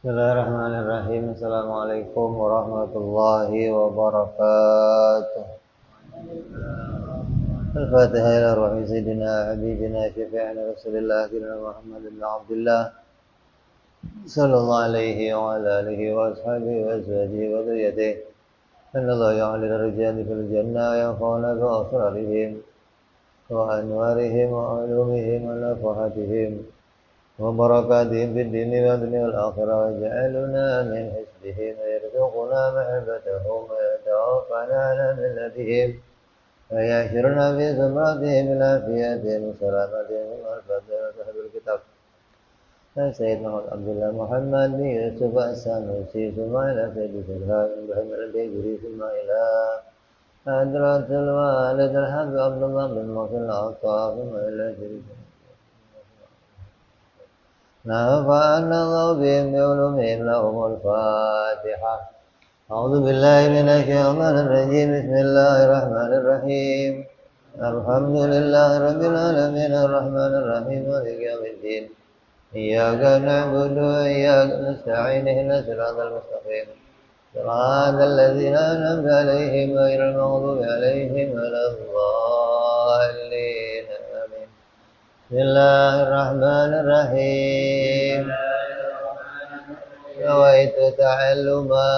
Bismillahirrahmanirrahim. Assalamualaikum warahmatullahi wabarakatuh. Al-Fatihah ila ruhi sayyidina habibina syafi'ina rasulillah sayyidina Muhammad bin Abdullah sallallahu alaihi wa ala alihi wa ashabihi wa azwajihi wa dhurriyyatihi. Innallaha ya'lamu ar-rijala fil jannah wa yanfa'una bi asrarihim wa anwarihim wa ulumihim wa nafahatihim وبركاتهم في الدين والدنيا والآخرة وجعلنا من حزبهم ويرزقنا محبتهم ويتوفنا على ملتهم ويحشرنا في زمرتهم إلى عافيتهم وسلامتهم والفضل وصحب الكتاب سيدنا عبد الله محمد بن يوسف السنوسي ثم إلى سيد سلهاب بن محمد البيجري ثم إلى حضرة الوالد الحبيب عبد الله بن محسن العطاء ثم إلى شريف نفعنا الله بهم بعلومهم لهم الفاتحة. أعوذ بالله من الشيطان الرجيم. بسم الله الرحمن الرحيم. الحمد لله رب العالمين الرحمن الرحيم مالك يوم الدين. إياك نعبد وإياك نستعين اهدنا الصراط المستقيم صراط الذين أنعمت عليهم غير المغضوب عليهم ولا الضالين. بسم الله الرحمن الرحيم. نويت تعلما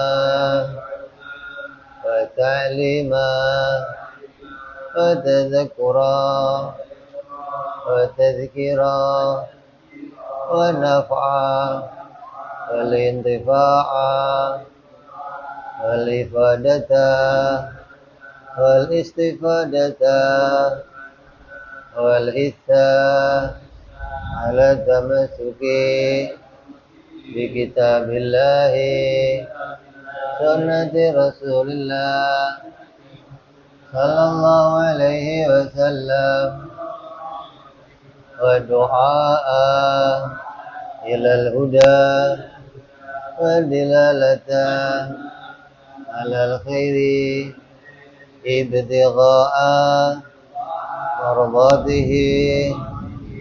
وتعليما وتذكرا وتذكيرا ونفعا والانتفاعا والإفادة والاستفادة والإثاء على التمسك بكتاب الله سنة رسول الله صلى الله عليه وسلم ودعاء إلى الهدى والدلالة على الخير ابتغاء مرضاته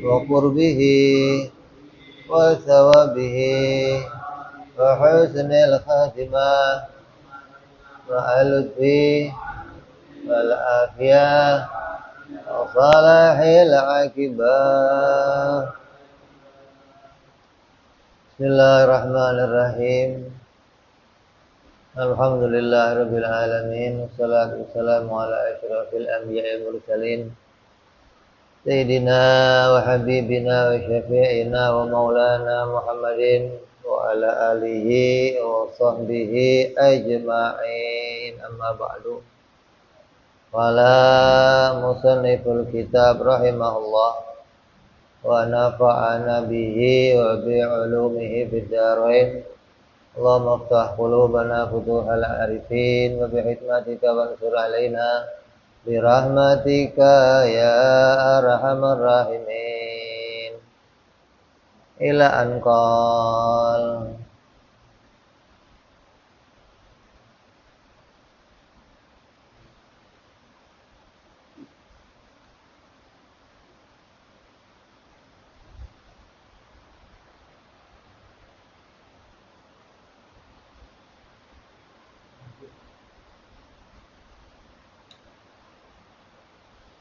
وقربه وثوابه وحسن الخاتمة واللطف والعافية وصلاح العاقبة. Bismillahirrahmanirrahim. Alhamdulillahirabbil alamin. Wassalatu wassalamu ala asyrafil anbiya'i wal mursalin. Sayyidina wa habibina wa syafi'ina wa maulana Muhammadin wa ala alihi wa sahbihi ajma'in. Amma ba'du. Wala musanniful kitab rahimahullah wa nafa'ana bihi wa bi'ulumihi fid dharain. Allahumma iftah qulubana futuhal arifin wa bihikmatika wansur alaina birahmatika ya arhamar rahimin. Ila anqal.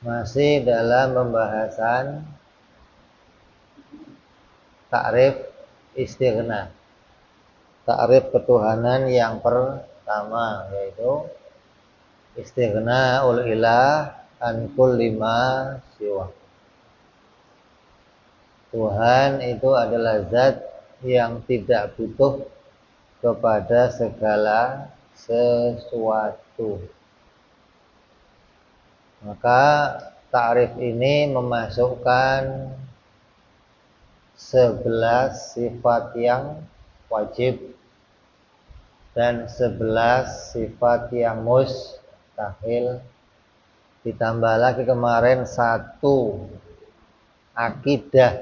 Masih dalam pembahasan ta'rif istighna. Ta'rif ketuhanan yang pertama yaitu istighna ul ilah an kulli ma siwa. Tuhan itu adalah zat yang tidak butuh kepada segala sesuatu. Maka ta'rif ini memasukkan 11 sifat yang wajib dan 11 sifat yang mustahil. Ditambah lagi kemarin 1 akidah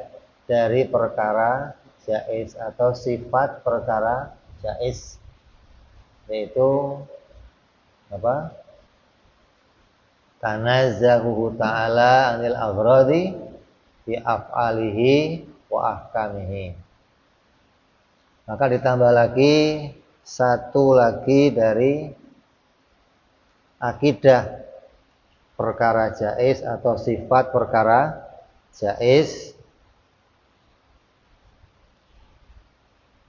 dari perkara jaiz atau sifat perkara jaiz, yaitu apa? Tanazzahuhu ta'ala anil aghradi bi af'alihi wa ahkamihi. Maka ditambah lagi satu lagi dari akidah perkara jaiz atau sifat perkara jaiz,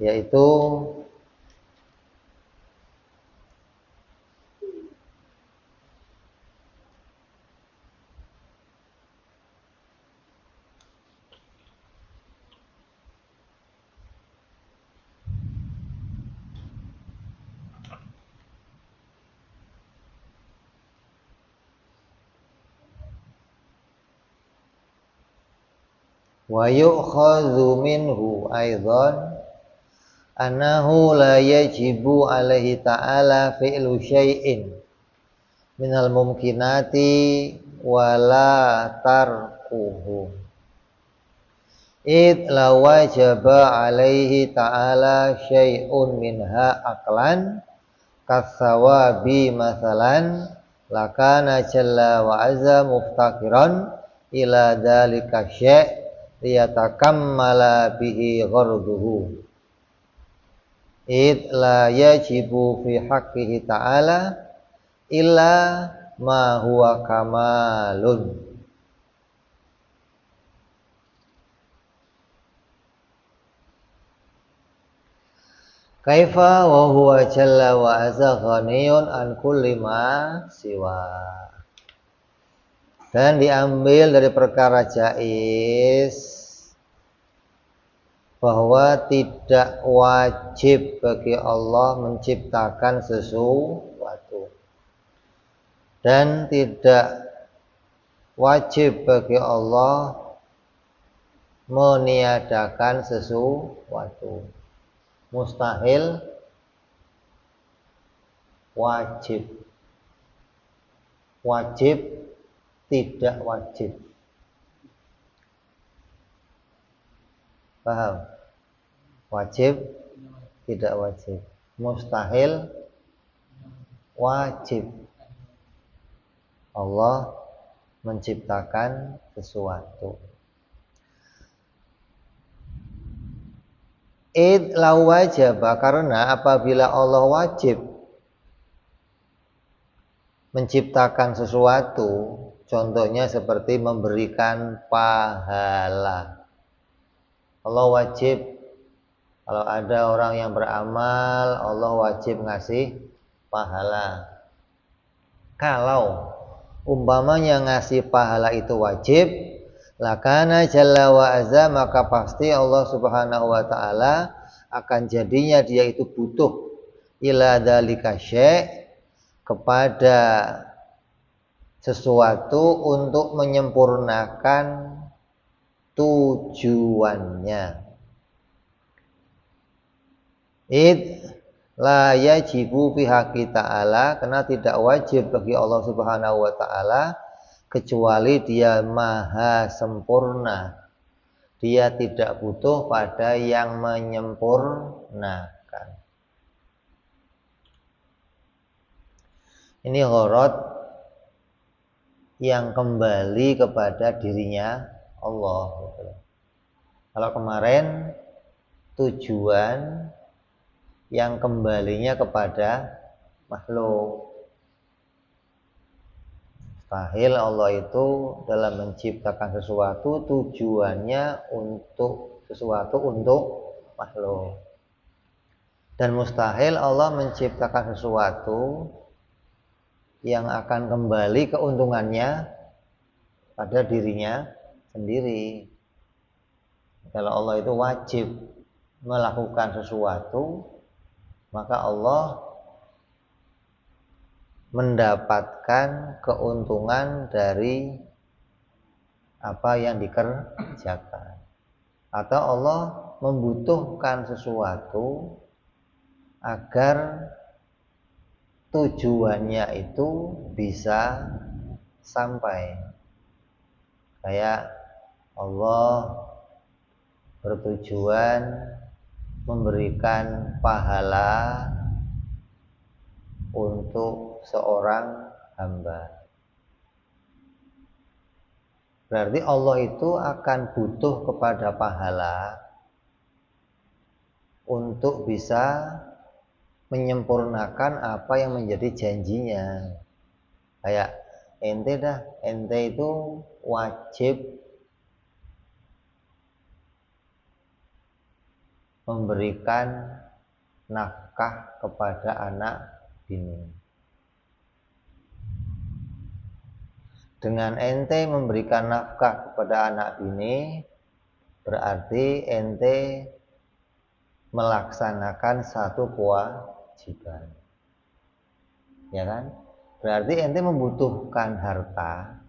yaitu wa yu'khadhu minhu aidan annahu la yajibu alaihi ta'ala fi'lu syai'in minal mumkinati wala tarkuhu id la wajaba alaihi ta'ala syai'un minha aqlan katsawabi masalan lakana jalla wa azza muftakiran ila dzalika syai' liyatakammala bihi gharduhu id la yajibu fi haqqihi ta'ala illa ma huwa kamalun. Kaifa wa huwa jalla wa azza ghaniyun an kulli ma siwa. Dan diambil dari perkara jaiz bahwa tidak wajib bagi Allah menciptakan sesuatu, dan tidak wajib bagi Allah meniadakan sesuatu. Mustahil, wajib. Wajib, tidak wajib. Paham? Wajib, tidak wajib. Mustahil, wajib. Allah menciptakan sesuatu. Id lau wajaba, karena apabila Allah wajib menciptakan sesuatu, contohnya seperti memberikan pahala. Allah wajib, kalau ada orang yang beramal, Allah wajib ngasih pahala. Kalau umpamanya ngasih pahala itu wajib, lakana jalla wa azza, maka pasti Allah subhanahu wa ta'ala akan jadinya dia itu butuh ila dzalika syai', kepada sesuatu untuk menyempurnakan tujuannya. Id la yajibu fi haqqi ta'ala, karena tidak wajib bagi Allah subhanahu wa ta'ala kecuali dia maha sempurna. Dia tidak butuh pada yang menyempurnakan. Ini gharad yang kembali kepada dirinya Allah. Kalau kemarin tujuan yang kembalinya kepada makhluk. Mustahil Allah itu dalam menciptakan sesuatu tujuannya untuk sesuatu untuk makhluk. Dan mustahil Allah menciptakan sesuatu yang akan kembali keuntungannya pada dirinya sendiri. Kalau Allah itu wajib melakukan sesuatu, maka Allah mendapatkan keuntungan dari apa yang dikerjakan. Atau Allah membutuhkan sesuatu agar tujuannya itu bisa sampai. Kayak Allah bertujuan memberikan pahala untuk seorang hamba. Berarti Allah itu akan butuh kepada pahala untuk bisa menyempurnakan apa yang menjadi janjinya. Kayak ente itu wajib memberikan nafkah kepada anak bini. Dengan ente memberikan nafkah kepada anak bini, berarti ente melaksanakan satu kewajiban. Ya kan? Berarti ente membutuhkan harta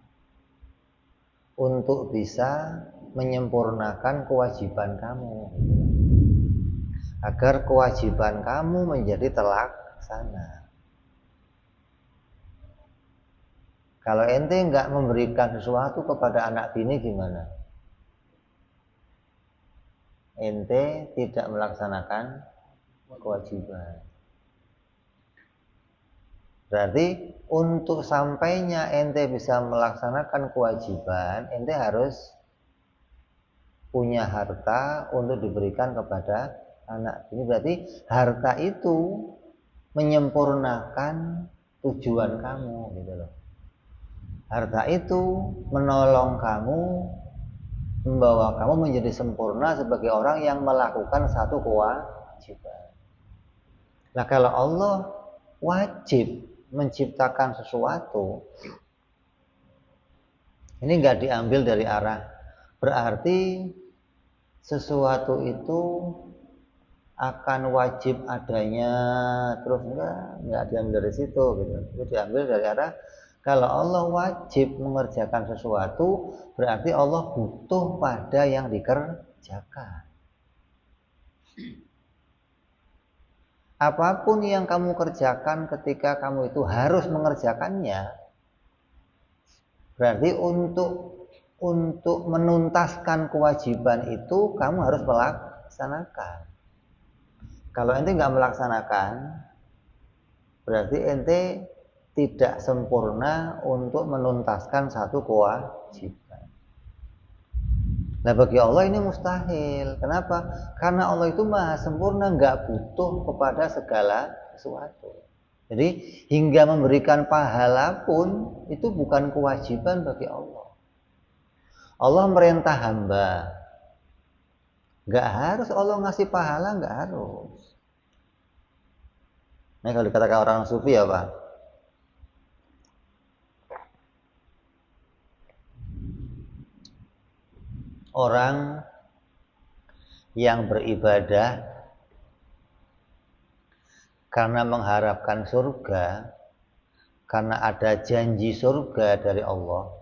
untuk bisa menyempurnakan kewajiban kamu, agar kewajiban kamu menjadi terlaksana. Kalau ente nggak memberikan sesuatu kepada anak bini gimana? Ente tidak melaksanakan kewajiban. Berarti untuk sampainya ente bisa melaksanakan kewajiban, ente harus punya harta untuk diberikan kepada anak bini. Berarti harta itu menyempurnakan tujuan kamu, gitu loh. Harta itu menolong kamu, membawa kamu menjadi sempurna sebagai orang yang melakukan satu kewajiban. Nah, kalau Allah wajib menciptakan sesuatu, ini nggak diambil dari arah berarti sesuatu itu akan wajib adanya terus, nggak diambil dari situ gitu. Itu diambil dari arah kalau Allah wajib mengerjakan sesuatu, berarti Allah butuh pada yang dikerjakan. Apapun yang kamu kerjakan ketika kamu itu harus mengerjakannya, berarti untuk menuntaskan kewajiban itu kamu harus melaksanakan. Kalau ente nggak melaksanakan, berarti ente tidak sempurna untuk menuntaskan satu kewajiban. Nah, bagi Allah ini mustahil. Kenapa? Karena Allah itu maha sempurna, nggak butuh kepada segala sesuatu. Jadi hingga memberikan pahala pun itu bukan kewajiban bagi Allah. Allah merintah hamba, nggak harus Allah ngasih pahala, nggak harus. Nah, kalau dikatakan orang sufi apa? Orang yang beribadah karena mengharapkan surga, karena ada janji surga dari Allah,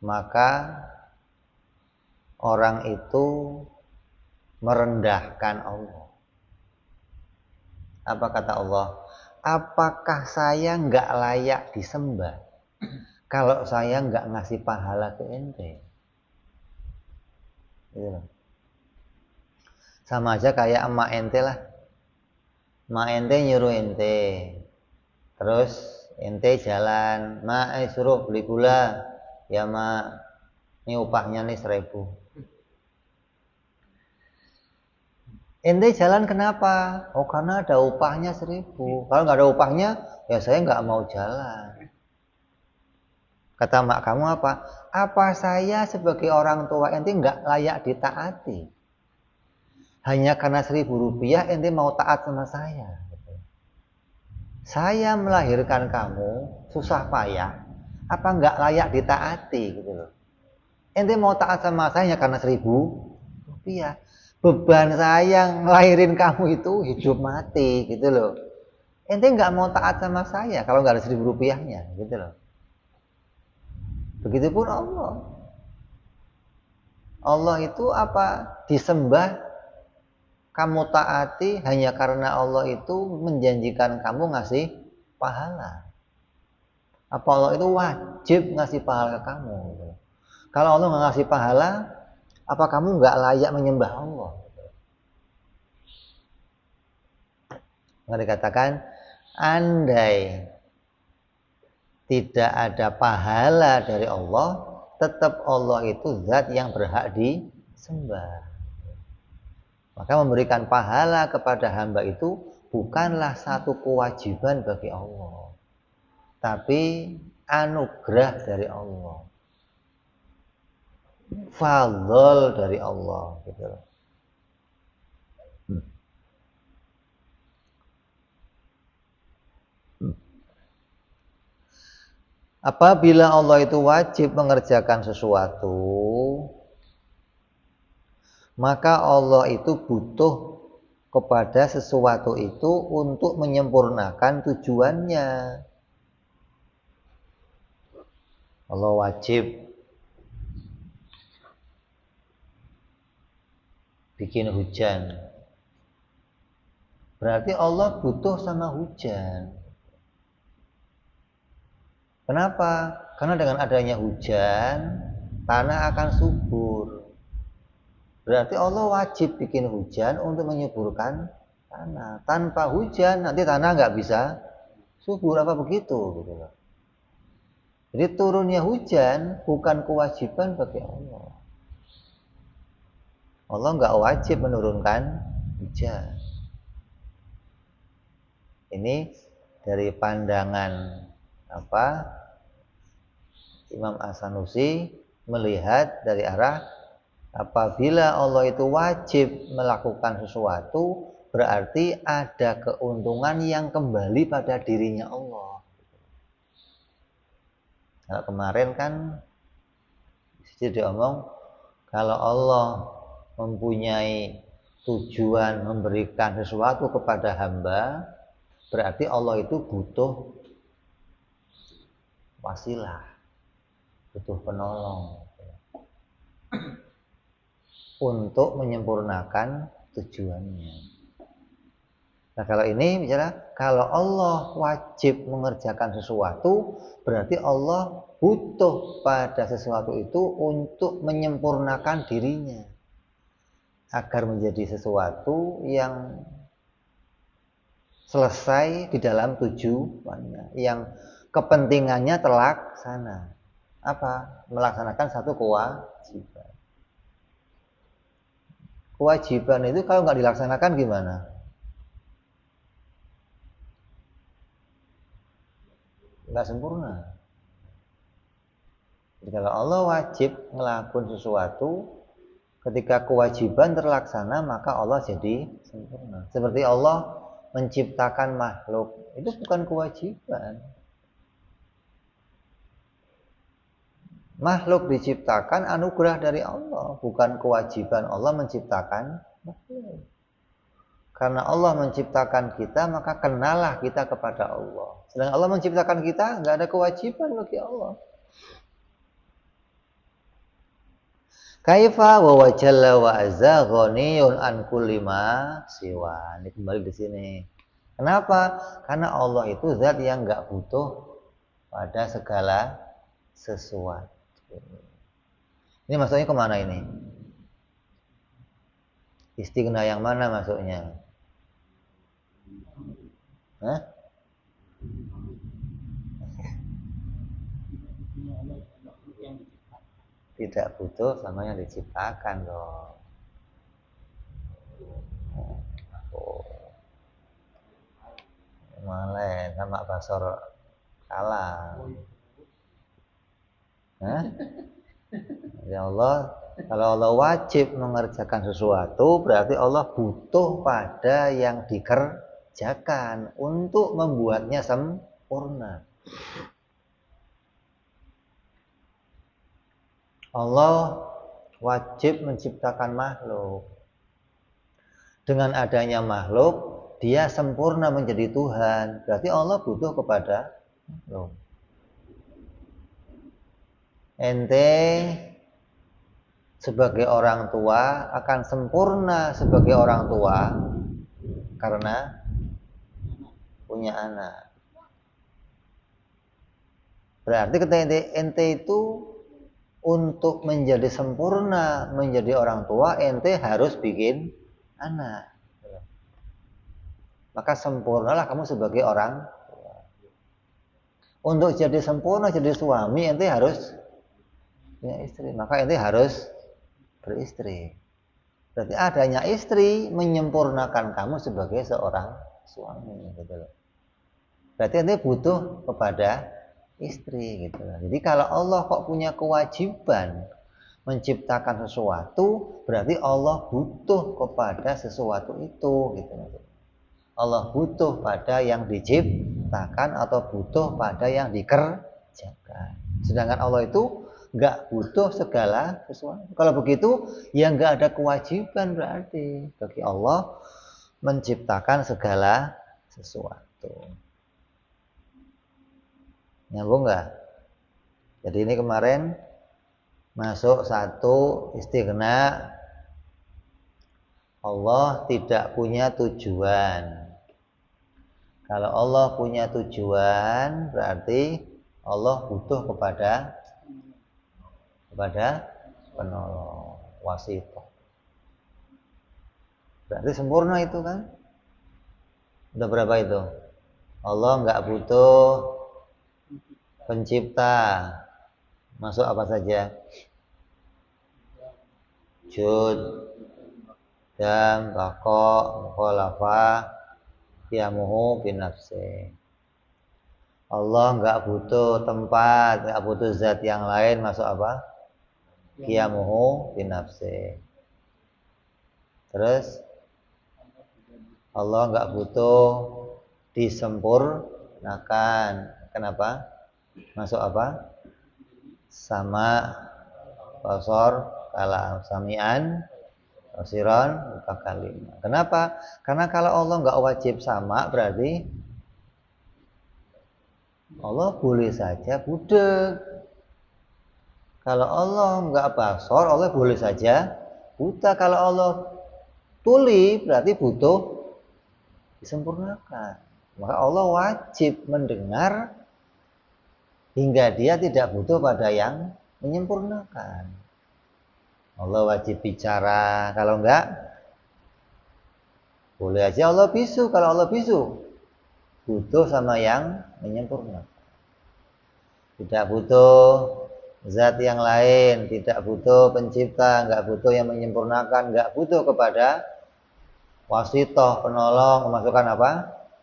maka orang itu merendahkan Allah. Apa kata Allah? Apakah saya nggak layak disembah kalau saya nggak ngasih pahala ke ente? Gitu. Sama aja kayak emak ente lah. Emak ente nyuruh ente, terus ente jalan, mak suruh beli gula, ya mak, ini upahnya nih 1.000. Ente jalan kenapa? Oh, karena ada upahnya 1.000. Kalau nggak ada upahnya, ya saya nggak mau jalan. Kata mak kamu apa? Apa saya sebagai orang tua ente nggak layak ditaati? Hanya karena 1.000 rupiah ente mau taat sama saya. Saya melahirkan kamu susah payah, apa nggak layak ditaati gitu loh? Ente mau taat sama saya karena 1.000 rupiah. Beban saya ngelahirin kamu itu hidup mati gitu loh. Ente nggak mau taat sama saya kalau nggak ada 1.000 rupiahnya gitu loh. Begitupun Allah. Allah itu apa? Disembah, kamu taati hanya karena Allah itu menjanjikan kamu ngasih pahala. Apa Allah itu wajib ngasih pahala ke kamu? Kalau Allah nggak ngasih pahala, apa kamu nggak layak menyembah Allah? Nggak dikatakan, andai tidak ada pahala dari Allah, tetap Allah itu zat yang berhak disembah. Maka memberikan pahala kepada hamba itu bukanlah satu kewajiban bagi Allah, tapi anugerah dari Allah, fadl dari Allah gitu. Apabila Allah itu wajib mengerjakan sesuatu, maka Allah itu butuh kepada sesuatu itu untuk menyempurnakan tujuannya. Allah wajib bikin hujan, berarti Allah butuh sama hujan. Kenapa? Karena dengan adanya hujan, tanah akan subur. Berarti Allah wajib bikin hujan untuk menyuburkan tanah. Tanpa hujan nanti tanah nggak bisa subur, apa begitu? Gitu. Jadi turunnya hujan bukan kewajiban bagi Allah. Allah nggak wajib menurunkan hujan. Ini dari pandangan Imam As-Sanusi melihat dari arah apabila Allah itu wajib melakukan sesuatu, berarti ada keuntungan yang kembali pada dirinya Allah. Nah, kemarin kan diomong kalau Allah mempunyai tujuan memberikan sesuatu kepada hamba, berarti Allah itu butuh wasilah, butuh penolong untuk menyempurnakan tujuannya. Nah, kalau ini bicara kalau Allah wajib mengerjakan sesuatu, berarti Allah butuh pada sesuatu itu untuk menyempurnakan dirinya agar menjadi sesuatu yang selesai di dalam tujuannya, yang kepentingannya terlaksana. Apa? Melaksanakan satu kewajiban. Kewajiban itu kalau nggak dilaksanakan gimana? Nggak sempurna. Jadi kalau Allah wajib ngelakuin sesuatu, ketika kewajiban terlaksana maka Allah jadi sempurna. Seperti Allah menciptakan makhluk, itu bukan kewajiban. Makhluk diciptakan anugerah dari Allah, bukan kewajiban Allah menciptakan makhluk. Karena Allah menciptakan kita, maka kenalah kita kepada Allah. Sedangkan Allah menciptakan kita, nggak ada kewajiban bagi Allah. Kaifa wa wajalla wa azza ghaniyun an kulli ma siwa. Ini kembali di sini. Kenapa? Karena Allah itu zat yang nggak butuh pada segala sesuatu. Ini maksudnya kemana ini? Istighna yang mana maksudnya? Hah? Tidak butuh sama yang diciptakan dong. Malah sama Basor kalah. Hah? Ya Allah, kalau Allah wajib mengerjakan sesuatu, berarti Allah butuh pada yang dikerjakan untuk membuatnya sempurna. Allah wajib menciptakan makhluk. Dengan adanya makhluk, dia sempurna menjadi Tuhan. Berarti Allah butuh kepada makhluk. Ente sebagai orang tua akan sempurna sebagai orang tua karena punya anak. Berarti ketika ente itu untuk menjadi sempurna menjadi orang tua, ente harus bikin anak. Maka sempurnalah kamu sebagai orang tua. Untuk jadi sempurna jadi suami, ente harus punya istri. Maka ente harus beristri. Berarti adanya istri menyempurnakan kamu sebagai seorang suami gitu loh. Berarti Anda butuh kepada istri gitu loh. Jadi kalau Allah kok punya kewajiban menciptakan sesuatu, berarti Allah butuh kepada sesuatu itu gitu loh. Allah butuh pada yang diciptakan atau butuh pada yang dikerjakan. Sedangkan Allah itu nggak butuh segala sesuatu. Kalau begitu, ya nggak ada kewajiban berarti bagi Allah menciptakan segala sesuatu. Nyambung nggak? Jadi ini kemarin masuk satu istighna, Allah tidak punya tujuan. Kalau Allah punya tujuan, berarti Allah butuh kepada penolong, wasithah. Berarti sempurna itu kan? Udah berapa itu? Allah nggak butuh pencipta. Masuk apa saja? Jud, dam, bako, mukhalafah, qiyamuhu binafsi. Allah nggak butuh tempat, nggak butuh zat yang lain. Masuk apa? Qiyamuhu binafsi. Terus Allah nggak butuh disempurnakan. Kenapa? Masuk apa? Sama, basor, kalam, sami'an, basiran, mutakalim. Kenapa? Karena kalau Allah nggak wajib sama, berarti Allah boleh saja budek. Kalau Allah nggak basor, Allah boleh saja buta. Kalau Allah tuli, berarti butuh disempurnakan. Maka Allah wajib mendengar hingga dia tidak butuh pada yang menyempurnakan. Allah wajib bicara, kalau enggak boleh aja Allah bisu. Kalau Allah bisu butuh sama yang menyempurnakan. Tidak butuh zat yang lain, tidak butuh pencipta, enggak butuh yang menyempurnakan, enggak butuh kepada wasithah, penolong. Memasukkan apa?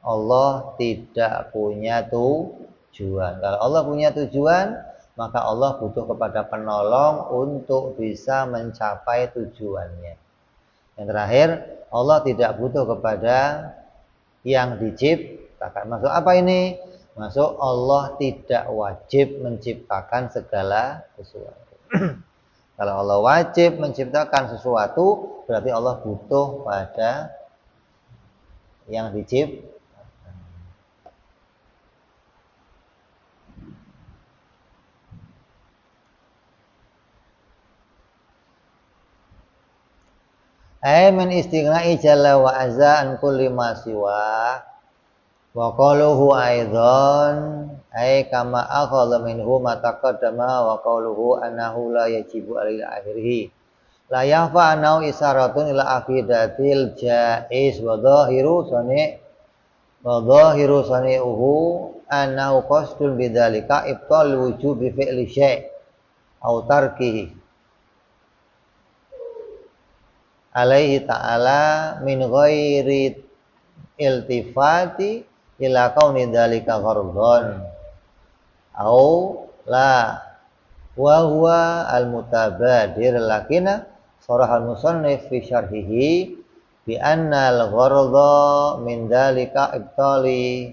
Allah tidak punya tujuan. Kalau Allah punya tujuan, maka Allah butuh kepada penolong untuk bisa mencapai tujuannya. Yang terakhir, Allah tidak butuh kepada yang diciptakan. Masuk apa ini? Masuk Allah tidak wajib menciptakan segala sesuatu. Kalau Allah wajib menciptakan sesuatu, berarti Allah butuh pada yang diciptakan. Ay min istighna'i jalla wa azza an kulli ma siwa wa qaluhu aidan ay kama akhadha minhu ma taqaddama wa qaluhu annahu la yajibu alaihi akhirih la yafa anau isaratun ila aqidatil jaiz wa dhahiru sani'uhu annahu qasdun bidzalika ibtal wujubi fi'li syai' au tarkihi alaihi ta'ala min ghairi iltifati ila kauni dzalika ghardhan au la wa huwa al-mutabadir lakina sarah al-musannif fi syarhihi bi anna al-ghardha min dzalika ibtali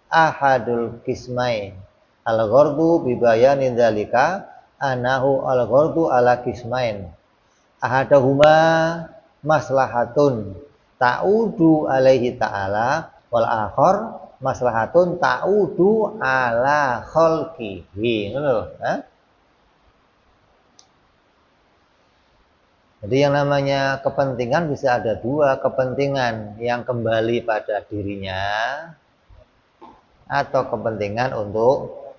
ahadul qismain al-ghardhu bi bayanin dzalika annahu al-ghardhu ala qismain ahadahuma maslahatun ta'udu alaihi ta'ala wal akhar maslahatun ta'udu ala khalqihi. Jadi yang namanya kepentingan bisa ada dua, kepentingan yang kembali pada dirinya atau kepentingan untuk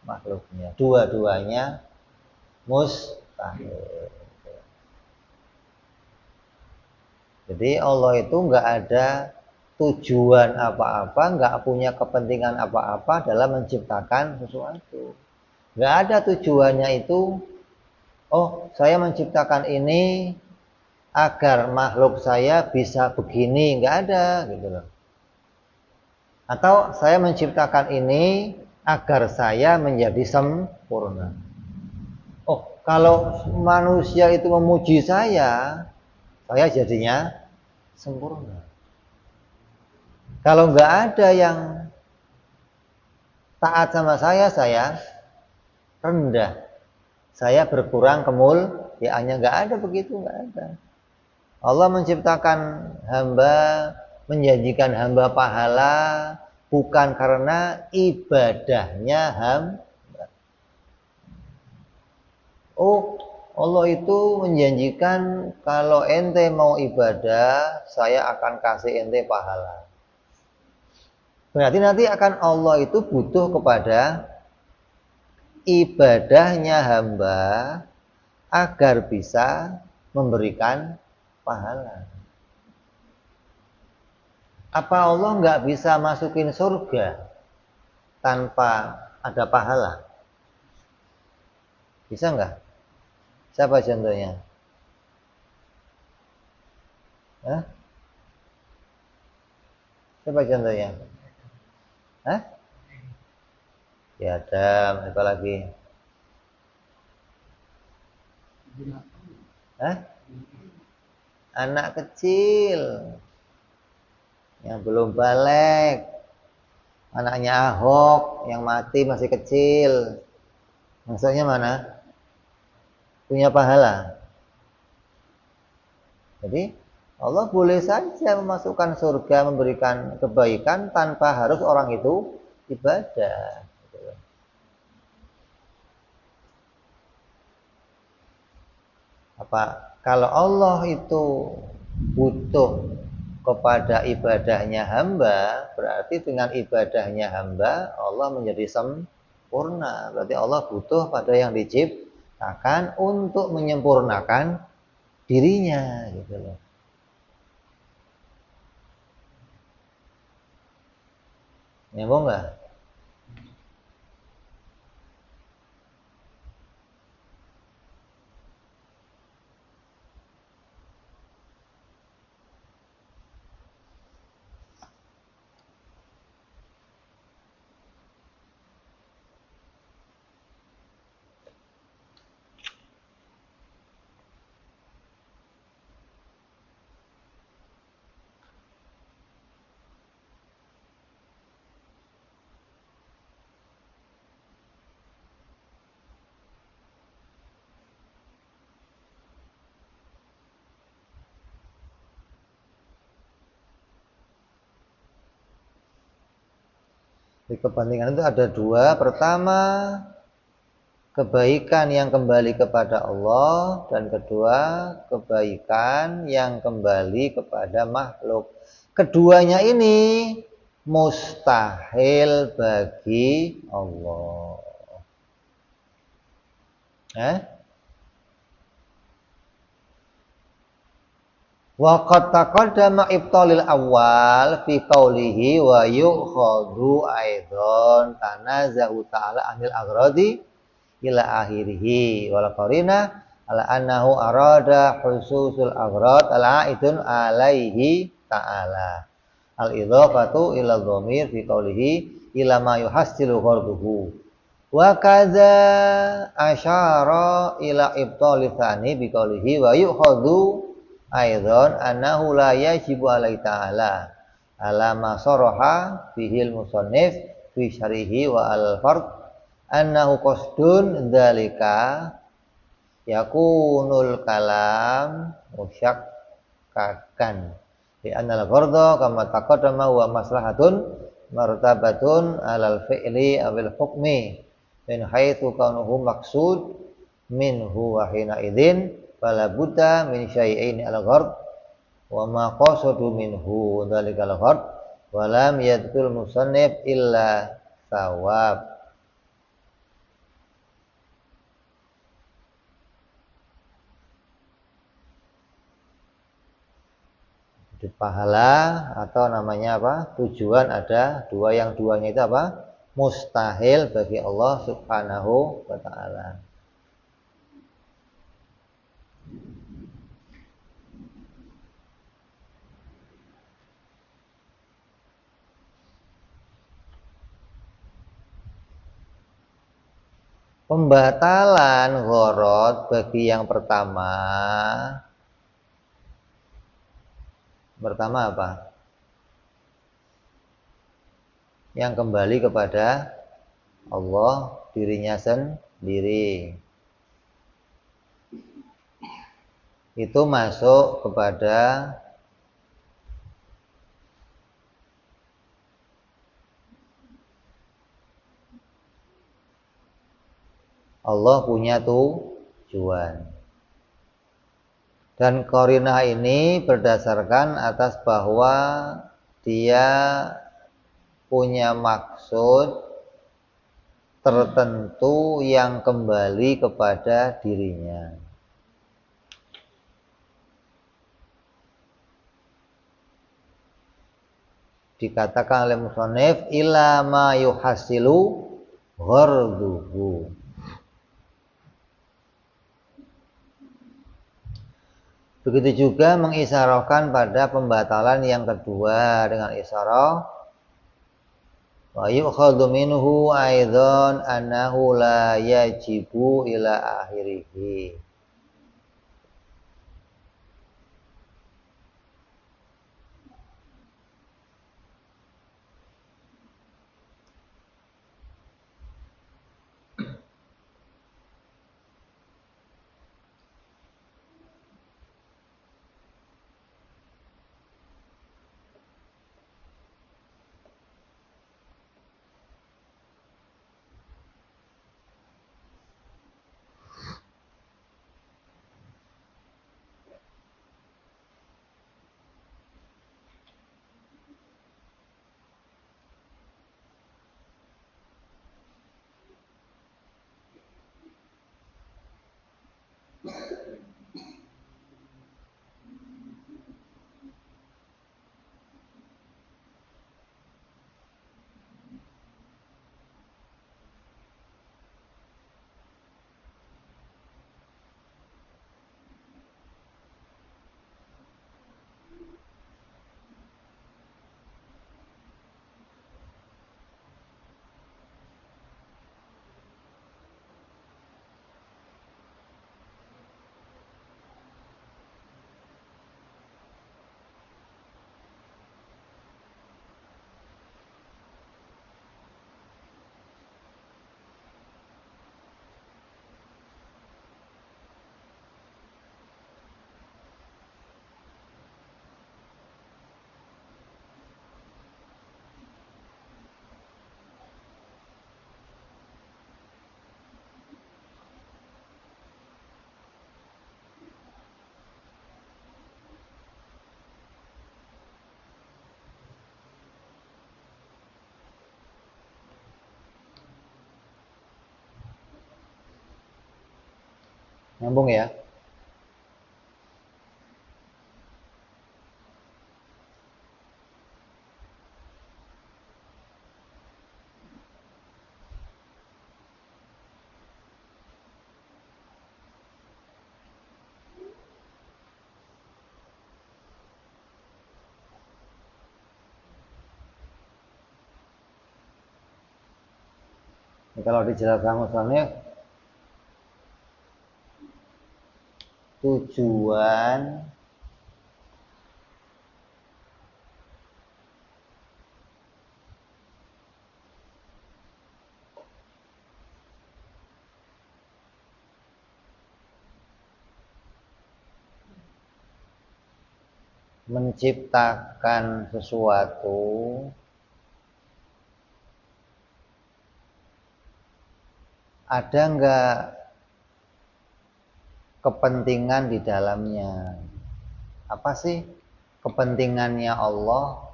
makhluknya. Dua-duanya mustahil. Jadi Allah itu nggak ada tujuan apa-apa, nggak punya kepentingan apa-apa dalam menciptakan sesuatu. Nggak ada tujuannya itu, oh saya menciptakan ini agar makhluk saya bisa begini, nggak ada gitu loh. Atau saya menciptakan ini agar saya menjadi sempurna. Oh, kalau manusia itu memuji saya jadinya sempurna. Kalau nggak ada yang taat sama saya rendah. Saya berkurang kemuliaannya, nggak ada begitu, nggak ada. Allah menciptakan hamba, menjanjikan hamba pahala bukan karena ibadahnya hamba. Oh, Allah itu menjanjikan kalau ente mau ibadah, saya akan kasih ente pahala. Berarti nanti akan Allah itu butuh kepada ibadahnya hamba agar bisa memberikan pahala. Apa Allah nggak bisa masukin surga tanpa ada pahala? Bisa nggak? Siapa contohnya? Hah? Siapa contohnya? Hah? Ya Adam, apa lagi? Hah? Anak kecil yang belum balik, anaknya Ahok yang mati masih kecil, maksudnya mana? Punya pahala. Jadi Allah boleh saja memasukkan surga, memberikan kebaikan tanpa harus orang itu ibadah. Apa kalau Allah itu butuh kepada ibadahnya hamba, berarti dengan ibadahnya hamba Allah menjadi sempurna. Berarti Allah butuh pada yang diciptakan untuk menyempurnakan dirinya gitu loh. Nyambung nggak? Di kepentingan itu ada dua. Pertama, kebaikan yang kembali kepada Allah, dan kedua, kebaikan yang kembali kepada makhluk. Keduanya ini mustahil bagi Allah. Wa qad taqaddama ibtalil awal fi qawlihi wa yu'khadhu aidan tanazahu ta'ala anil aghradi ila akhirih wal qarina ala annahu arada khususul aghrad ala aidun alaihi ta'ala al idhafatu ila dhamir fi qawlihi ila ma yuhassilu gharduhu wa kadza asyara ila ibtali tsani bi qawlihi wa yu'khadhu aidan annahu la yajibu alaihi ta'ala ala ma saraha bihil musannif fi syarihi wa al fard annahu qasdun dzalika yakunul kalam musyakkakan bi annal fardha kama taqaddama wa maslahatun martabatun alal fi'li awil hukmi min haitsu kaunuhu maqsud minhu wa hina idzin fala budda min syai'in al-ghard wa ma qasadu minhu dzalikal ghard wa lam yadhkur musannif illa thawab. Jadi pahala atau namanya apa? Tujuan ada dua, yang duanya itu apa? Mustahil bagi Allah Subhanahu wa ta'ala. Pembatalan gharad bagi yang pertama apa? Yang kembali kepada Allah dirinya sendiri. Itu masuk kepada Allah punya tujuan. Dan qarinah ini berdasarkan atas bahwa dia punya maksud tertentu yang kembali kepada dirinya. Dikatakan oleh musannif ila ma yuhasilu gharduhu. Begitu juga mengisyaratkan pada pembatalan yang kedua dengan isyarah wa yu'khadhu minhu aidan annahu la yajibu ila akhirih. Nyambung ya? Ini kalau dijelaskan musannif tujuan menciptakan sesuatu ada enggak kepentingan di dalamnya? Apa sih kepentingannya Allah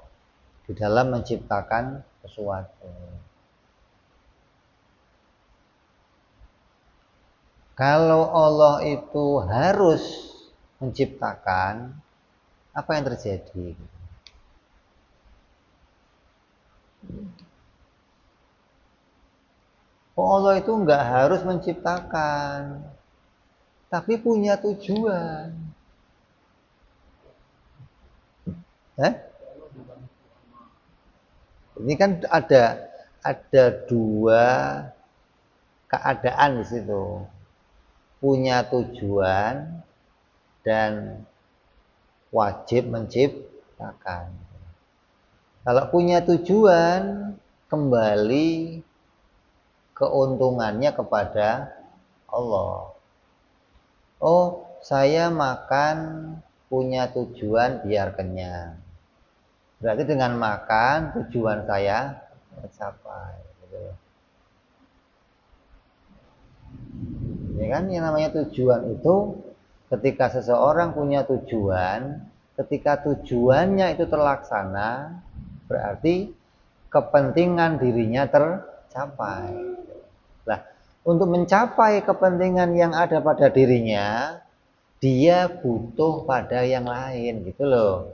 di dalam menciptakan sesuatu? Kalau Allah itu harus menciptakan, apa yang terjadi? Allah itu enggak harus menciptakan, tapi punya tujuan. Ini kan ada dua keadaan di situ, punya tujuan dan wajib menciptakan. Kalau punya tujuan, kembali keuntungannya kepada Allah. Oh, saya makan punya tujuan biar kenyang. Berarti dengan makan tujuan saya tercapai. Gitu. Ya kan, yang namanya tujuan itu ketika seseorang punya tujuan, ketika tujuannya itu terlaksana, berarti kepentingan dirinya tercapai. Nah, untuk mencapai kepentingan yang ada pada dirinya, dia butuh pada yang lain, gitu loh.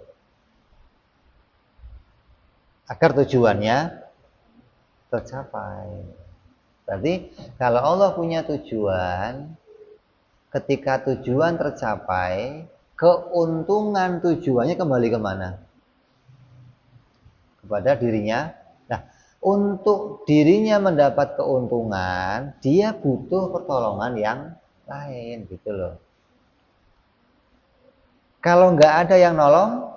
Agar tujuannya tercapai. Berarti kalau Allah punya tujuan, ketika tujuan tercapai, keuntungan tujuannya kembali kemana? Kepada dirinya. Nah, untuk dirinya mendapat keuntungan, dia butuh pertolongan yang lain, gitu loh. Kalau nggak ada yang nolong,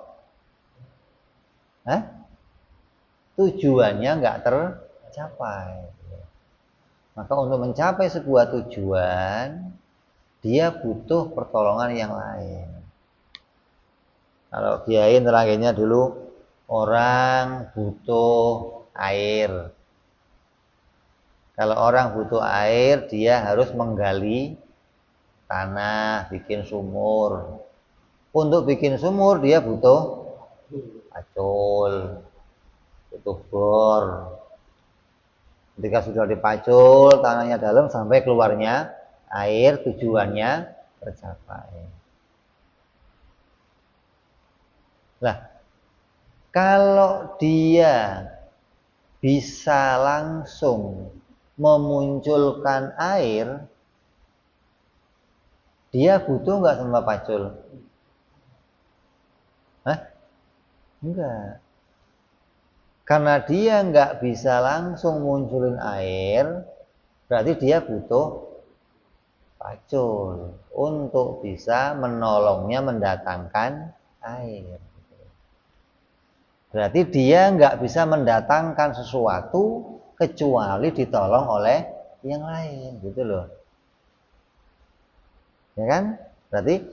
tujuannya nggak tercapai. Maka untuk mencapai sebuah tujuan, dia butuh pertolongan yang lain. Kalau kiai terakhirnya dulu, orang butuh air. Kalau orang butuh air, dia harus menggali tanah, bikin sumur. Untuk bikin sumur, dia butuh pacul, butuh bor. Ketika sudah dipacul, tanahnya dalam sampai keluarnya air, tujuannya tercapai. Nah, kalau dia bisa langsung memunculkan air, dia butuh nggak sama pacul? Enggak. Karena dia nggak bisa langsung munculin air, berarti dia butuh pacul untuk bisa menolongnya mendatangkan air. Berarti dia nggak bisa mendatangkan sesuatu kecuali ditolong oleh yang lain, gitu loh. Ya kan? Berarti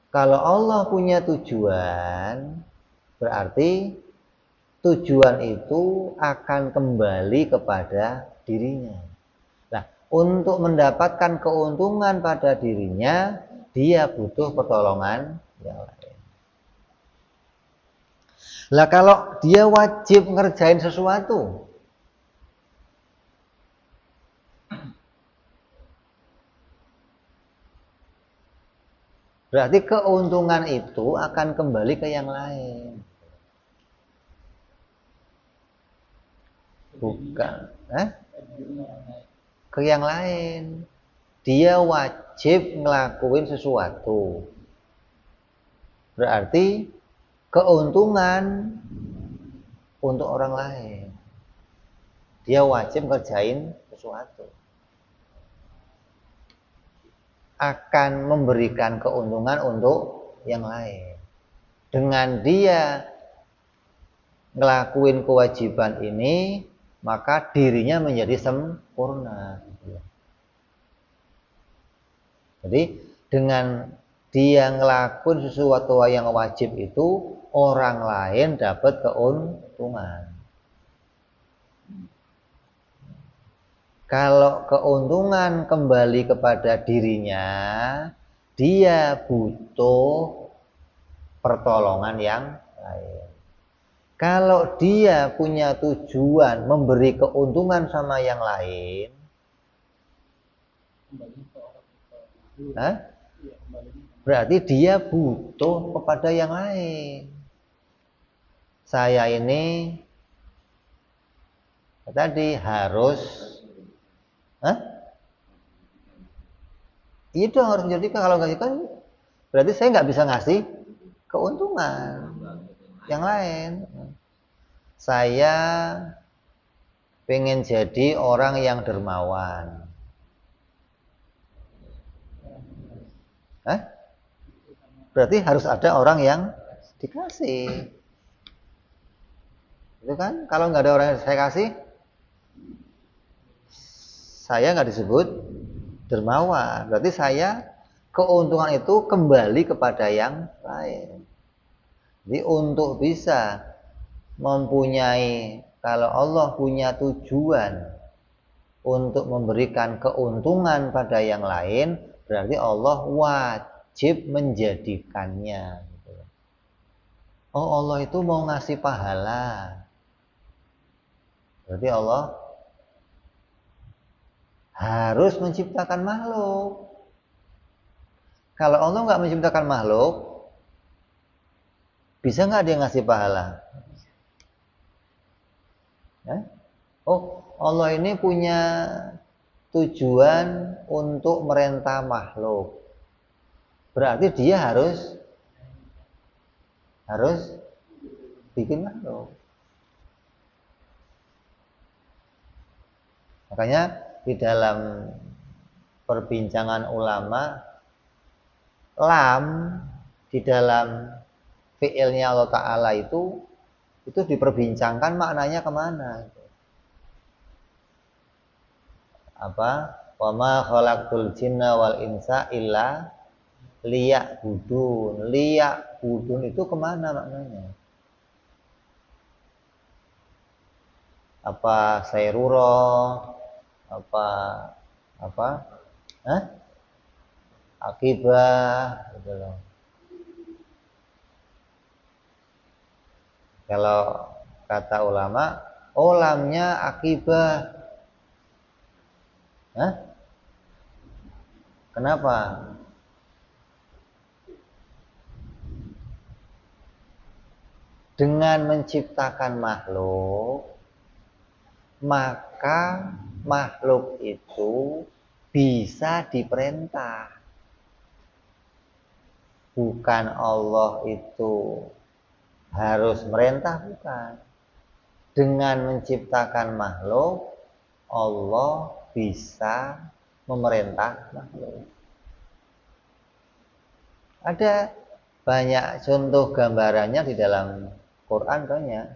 kalau Allah punya tujuan, berarti tujuan itu akan kembali kepada dirinya. Nah, untuk mendapatkan keuntungan pada dirinya, dia butuh pertolongan yang lain. Lah kalau dia wajib ngerjain sesuatu, berarti keuntungan itu akan kembali ke yang lain. Bukan, ke yang lain. Dia wajib ngelakuin sesuatu. Berarti keuntungan untuk orang lain. Dia wajib ngerjain sesuatu. Akan memberikan keuntungan untuk yang lain. Dengan dia ngelakuin kewajiban ini, maka dirinya menjadi sempurna. Jadi dengan dia ngelakuin sesuatu yang wajib itu, orang lain dapat keuntungan. Kalau keuntungan kembali kepada dirinya, dia butuh pertolongan yang lain. Kalau dia punya tujuan memberi keuntungan sama yang lain, berarti dia butuh kepada yang lain. Saya ini tadi harus, itu harus menjadikan. Kalau nggak kan, berarti saya nggak bisa ngasih keuntungan yang lain. Saya pengen jadi orang yang dermawan. Berarti harus ada orang yang dikasih. Itu kan, kalau nggak ada orang yang saya kasih, saya nggak disebut dermawan. Berarti saya keuntungan itu kembali kepada yang lain. Jadi untuk bisa mempunyai, kalau Allah punya tujuan untuk memberikan keuntungan pada yang lain, berarti Allah wajib menjadikannya. Oh, Allah itu mau ngasih pahala. Berarti Allah harus menciptakan makhluk. Kalau Allah nggak menciptakan makhluk, bisa nggak dia ngasih pahala? Oh, Allah ini punya tujuan untuk merentah makhluk. Berarti dia harus bikin makhluk. Makanya di dalam perbincangan ulama, lam di dalam fi'ilnya Allah Ta'ala itu diperbincangkan maknanya kemana. Apa? Wa ma khalaqtul jinna wal insa illa liya'budun. Liya'budun itu kemana maknanya? Apa sayrurah? Apa? Akibah gitu loh. Kalau kata ulama, lamnya akibah. Kenapa? Dengan menciptakan makhluk, maka makhluk itu bisa diperintah. Bukan Allah itu harus merintah, bukan. Dengan menciptakan makhluk, Allah bisa memerintah makhluk. Ada banyak contoh gambarannya di dalam Quran banyak.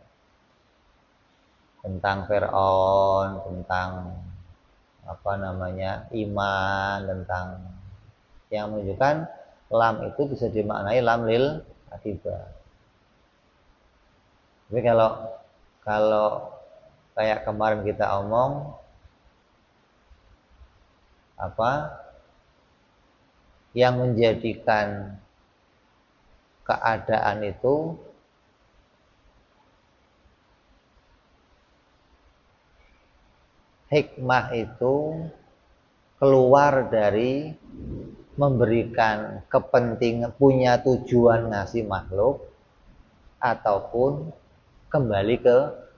Tentang Fir'aun, tentang iman, tentang yang menunjukkan lam itu bisa dimaknai lam lil akibah. Tapi kalau kayak kemarin kita omong yang menjadikan keadaan itu hikmah itu keluar dari memberikan kepentingan, punya tujuan ngasih makhluk ataupun kembali ke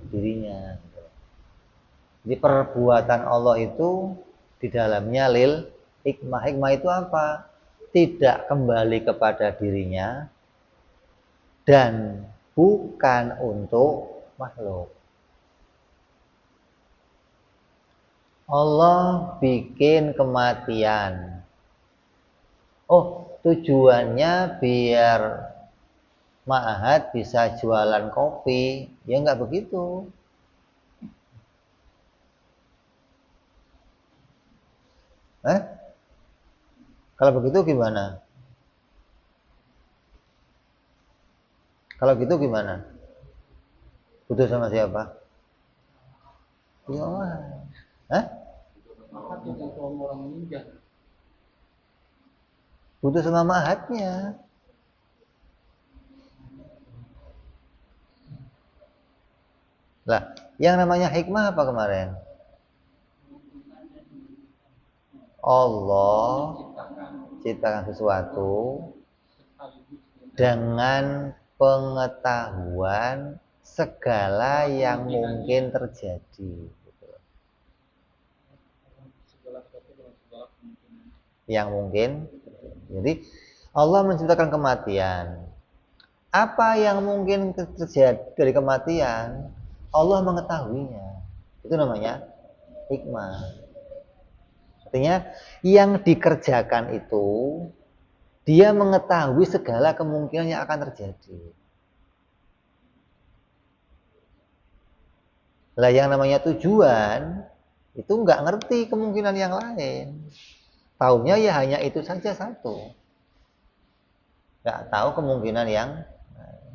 dirinya. Jadi perbuatan Allah itu di dalamnya lil hikmah. Hikmah itu apa? Tidak kembali kepada dirinya dan bukan untuk makhluk. Allah bikin kematian. Tujuannya biar Ma'had bisa jualan kopi. Ya nggak begitu. Kalau begitu gimana? Kalau gitu gimana? Butuh sama siapa? Ya Allah. Butuh sama Ma'hadnya. Lah, yang namanya hikmah apa kemarin? Allah ciptakan sesuatu dengan pengetahuan segala yang mungkin terjadi. Yang mungkin. Jadi Allah menciptakan kematian. Apa yang mungkin terjadi dari kematian? Allah mengetahuinya. Itu namanya hikmah. Artinya yang dikerjakan itu dia mengetahui segala kemungkinan yang akan terjadi. Lah yang namanya tujuan itu nggak ngerti kemungkinan yang lain. Taunya ya hanya itu saja satu. Nggak tahu kemungkinan yang lain.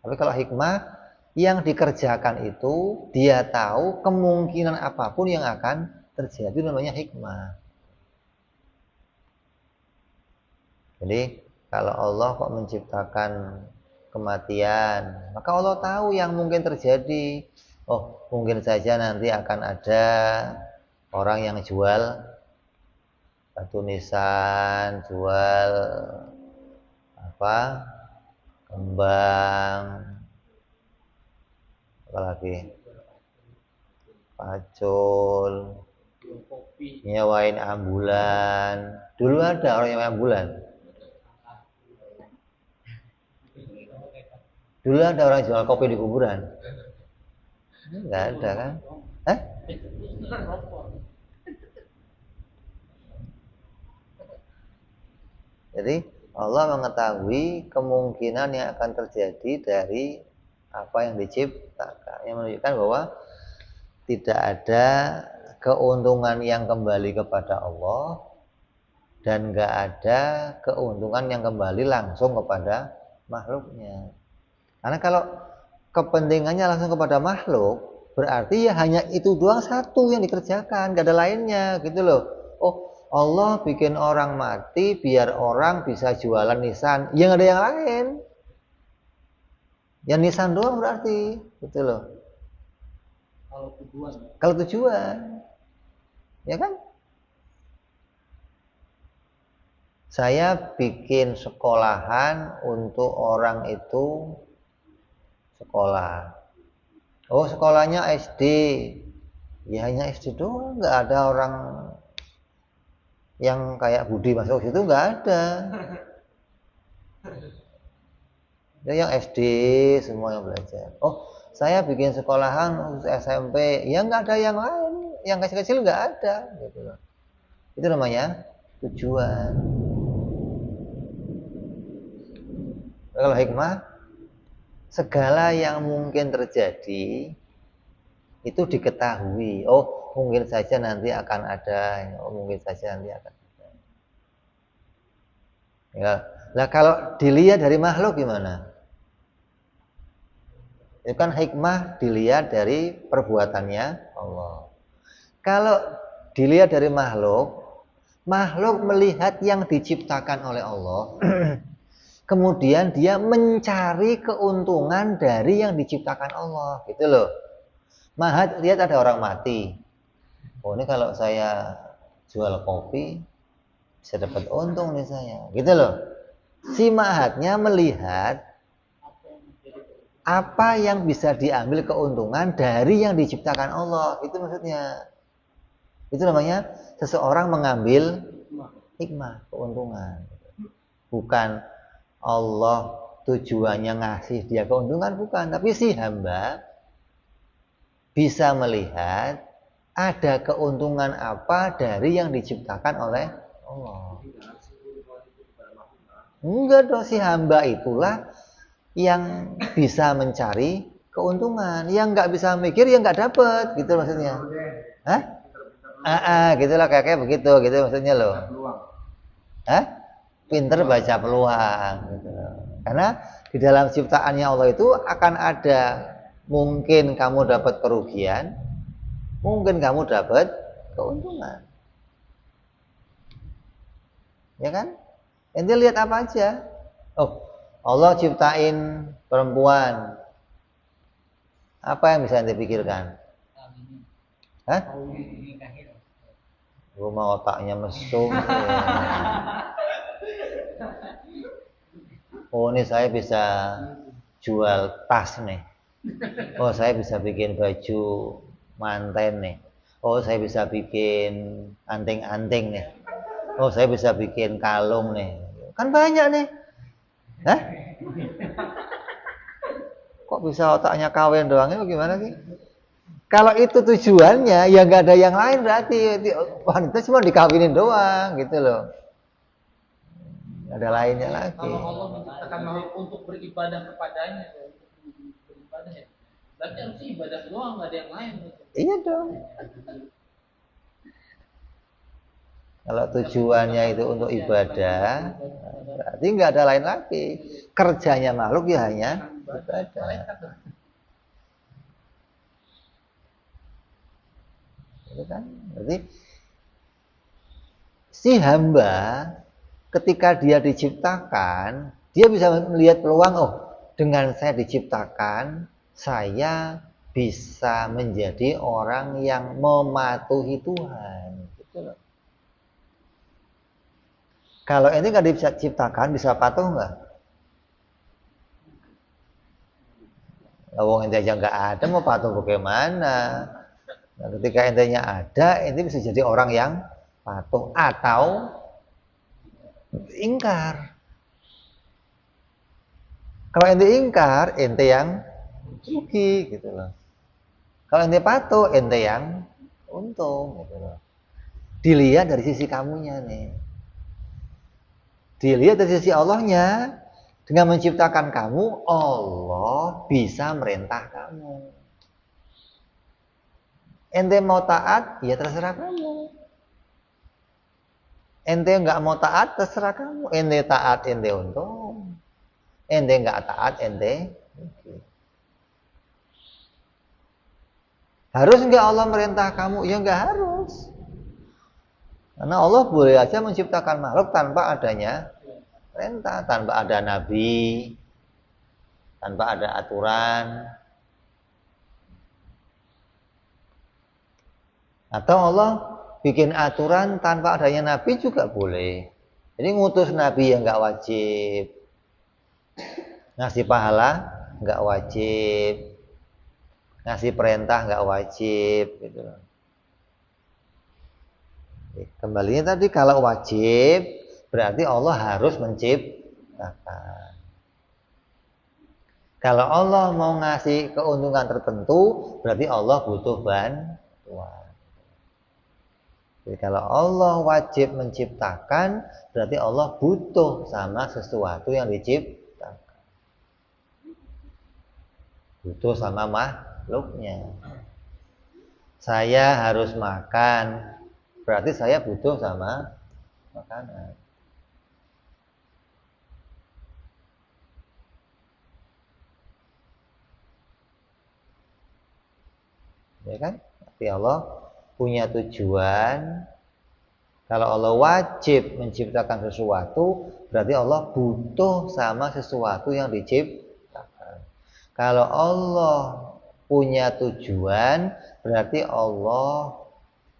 Tapi kalau hikmah, yang dikerjakan itu dia tahu kemungkinan apapun yang akan terjadi, itu namanya hikmah. Jadi kalau Allah kok menciptakan kematian, maka Allah tahu yang mungkin terjadi. Oh, mungkin saja nanti akan ada orang yang jual batu nisan, jual apa, kembang, apalagi pacul, nyewain ambulan. Dulu ada orang nyewain ambulan. Dulu ada orang jual kopi di kuburan. Enggak ada kan? Hah? Jadi Allah mengetahui kemungkinan yang akan terjadi dari apa yang diciptakan, yang menunjukkan bahwa tidak ada keuntungan yang kembali kepada Allah dan enggak ada keuntungan yang kembali langsung kepada makhluknya. Karena kalau kepentingannya langsung kepada makhluk, berarti ya hanya itu doang satu yang dikerjakan, gak ada lainnya gitu loh. Oh, Allah bikin orang mati biar orang bisa jualan nisan, ya gak ada yang lain. Yang nisan doang berarti, gitu loh. Kalau tujuan, ya kan? Saya bikin sekolahan untuk orang itu sekolah. Oh, sekolahnya SD. Ya hanya SD doang, nggak ada orang yang kayak Budi masuk situ, nggak ada. Ya yang SD semua yang belajar. Oh, saya bikin sekolahan khusus SMP. Ya nggak ada yang lain, yang kecil-kecil nggak ada, gitu loh. Itu namanya tujuan. Kalau hikmah, segala yang mungkin terjadi itu diketahui. Oh, mungkin saja nanti akan ada. Oh, mungkin saja nanti akan ada. Ya. Nah, kalau dilihat dari makhluk gimana? Itu kan hikmah dilihat dari perbuatannya Allah. Kalau dilihat dari makhluk, makhluk melihat yang diciptakan oleh Allah. Kemudian dia mencari keuntungan dari yang diciptakan Allah, gitu loh. Mahat lihat ada orang mati. Oh, ini kalau saya jual kopi bisa dapat untung nih saya, gitu loh. Si mahatnya melihat apa yang bisa diambil keuntungan dari yang diciptakan Allah, itu maksudnya. Itu namanya seseorang mengambil hikmah, keuntungan. Bukan Allah tujuannya ngasih dia keuntungan, bukan, tapi si hamba bisa melihat ada keuntungan apa dari yang diciptakan oleh Allah. Enggak dong, si hamba itulah yang bisa mencari keuntungan. Yang nggak bisa mikir ya nggak dapet, gitu maksudnya. Hah? Gitulah kayak begitu, gitu maksudnya loh. Hah? Pinter baca peluang, gitu. Karena di dalam ciptaannya Allah itu akan ada mungkin kamu dapat kerugian, mungkin kamu dapat keuntungan, ya kan? Ente lihat apa aja. Oh, Allah ciptain perempuan, apa yang bisa ente pikirkan? Hah? Rumah otaknya mesum. Ya. Oh, ini saya bisa jual tas nih. Oh, saya bisa bikin baju manten nih. Oh, saya bisa bikin anting-anting nih. Oh, saya bisa bikin kalung nih. Kan banyak nih. Hah? Kok bisa otaknya kawin doang itu gimana sih? Kalau itu tujuannya, ya nggak ada yang lain berarti wanita cuma dikawinin doang gitu loh. Nggak ada lainnya lagi. Kalau Allah menciptakan makhluk untuk beribadah kepadanya, beribadah ya. Berarti harus ibadah doang, nggak ada yang lain. Iya dong. Kalau tujuannya itu untuk ibadah, berarti nggak ada lain lagi. Kerjanya makhluk ya hanya ibadah. Itu kan, berarti si hamba ketika dia diciptakan, dia bisa melihat peluang, oh, dengan saya diciptakan, saya bisa menjadi orang yang mematuhi Tuhan. Gitu loh. Kalau ini nggak diciptakan, bisa patuh nggak? Wong ente aja nggak ada, mau patuh bagaimana? Nah, ketika entenya ada, ente bisa jadi orang yang patuh atau ingkar. Kalau ente ingkar, ente yang rugi gitu loh. Kalau ente patuh, ente yang untung gitu loh. Dilihat dari sisi kamunya nih. Dilihat dari sisi Allahnya, dengan menciptakan kamu, Allah bisa merintah kamu. Ente mau taat, ya terserah kamu. Ente nggak mau taat, terserah kamu. Ente taat, ente untung. Ente nggak taat, ente rugi. Harus nggak Allah merintah kamu? Ya nggak harus. Karena Allah boleh aja menciptakan makhluk tanpa adanya perintah, tanpa ada nabi, tanpa ada aturan. Atau Allah bikin aturan tanpa adanya nabi juga boleh. Jadi ngutus nabi yang nggak wajib, ngasih pahala nggak wajib, ngasih perintah nggak wajib, gitu. Kembalinya tadi kalau wajib berarti Allah harus menciptakan. Kalau Allah mau ngasih keuntungan tertentu berarti Allah butuh bantuan. Jadi kalau Allah wajib menciptakan berarti Allah butuh sama sesuatu yang diciptakan. Butuh sama makhluknya. Saya harus makan, berarti saya butuh sama makanan. Ya kan? Berarti Allah punya tujuan. Kalau Allah wajib menciptakan sesuatu, berarti Allah butuh sama sesuatu yang diciptakan. Kalau Allah punya tujuan, berarti Allah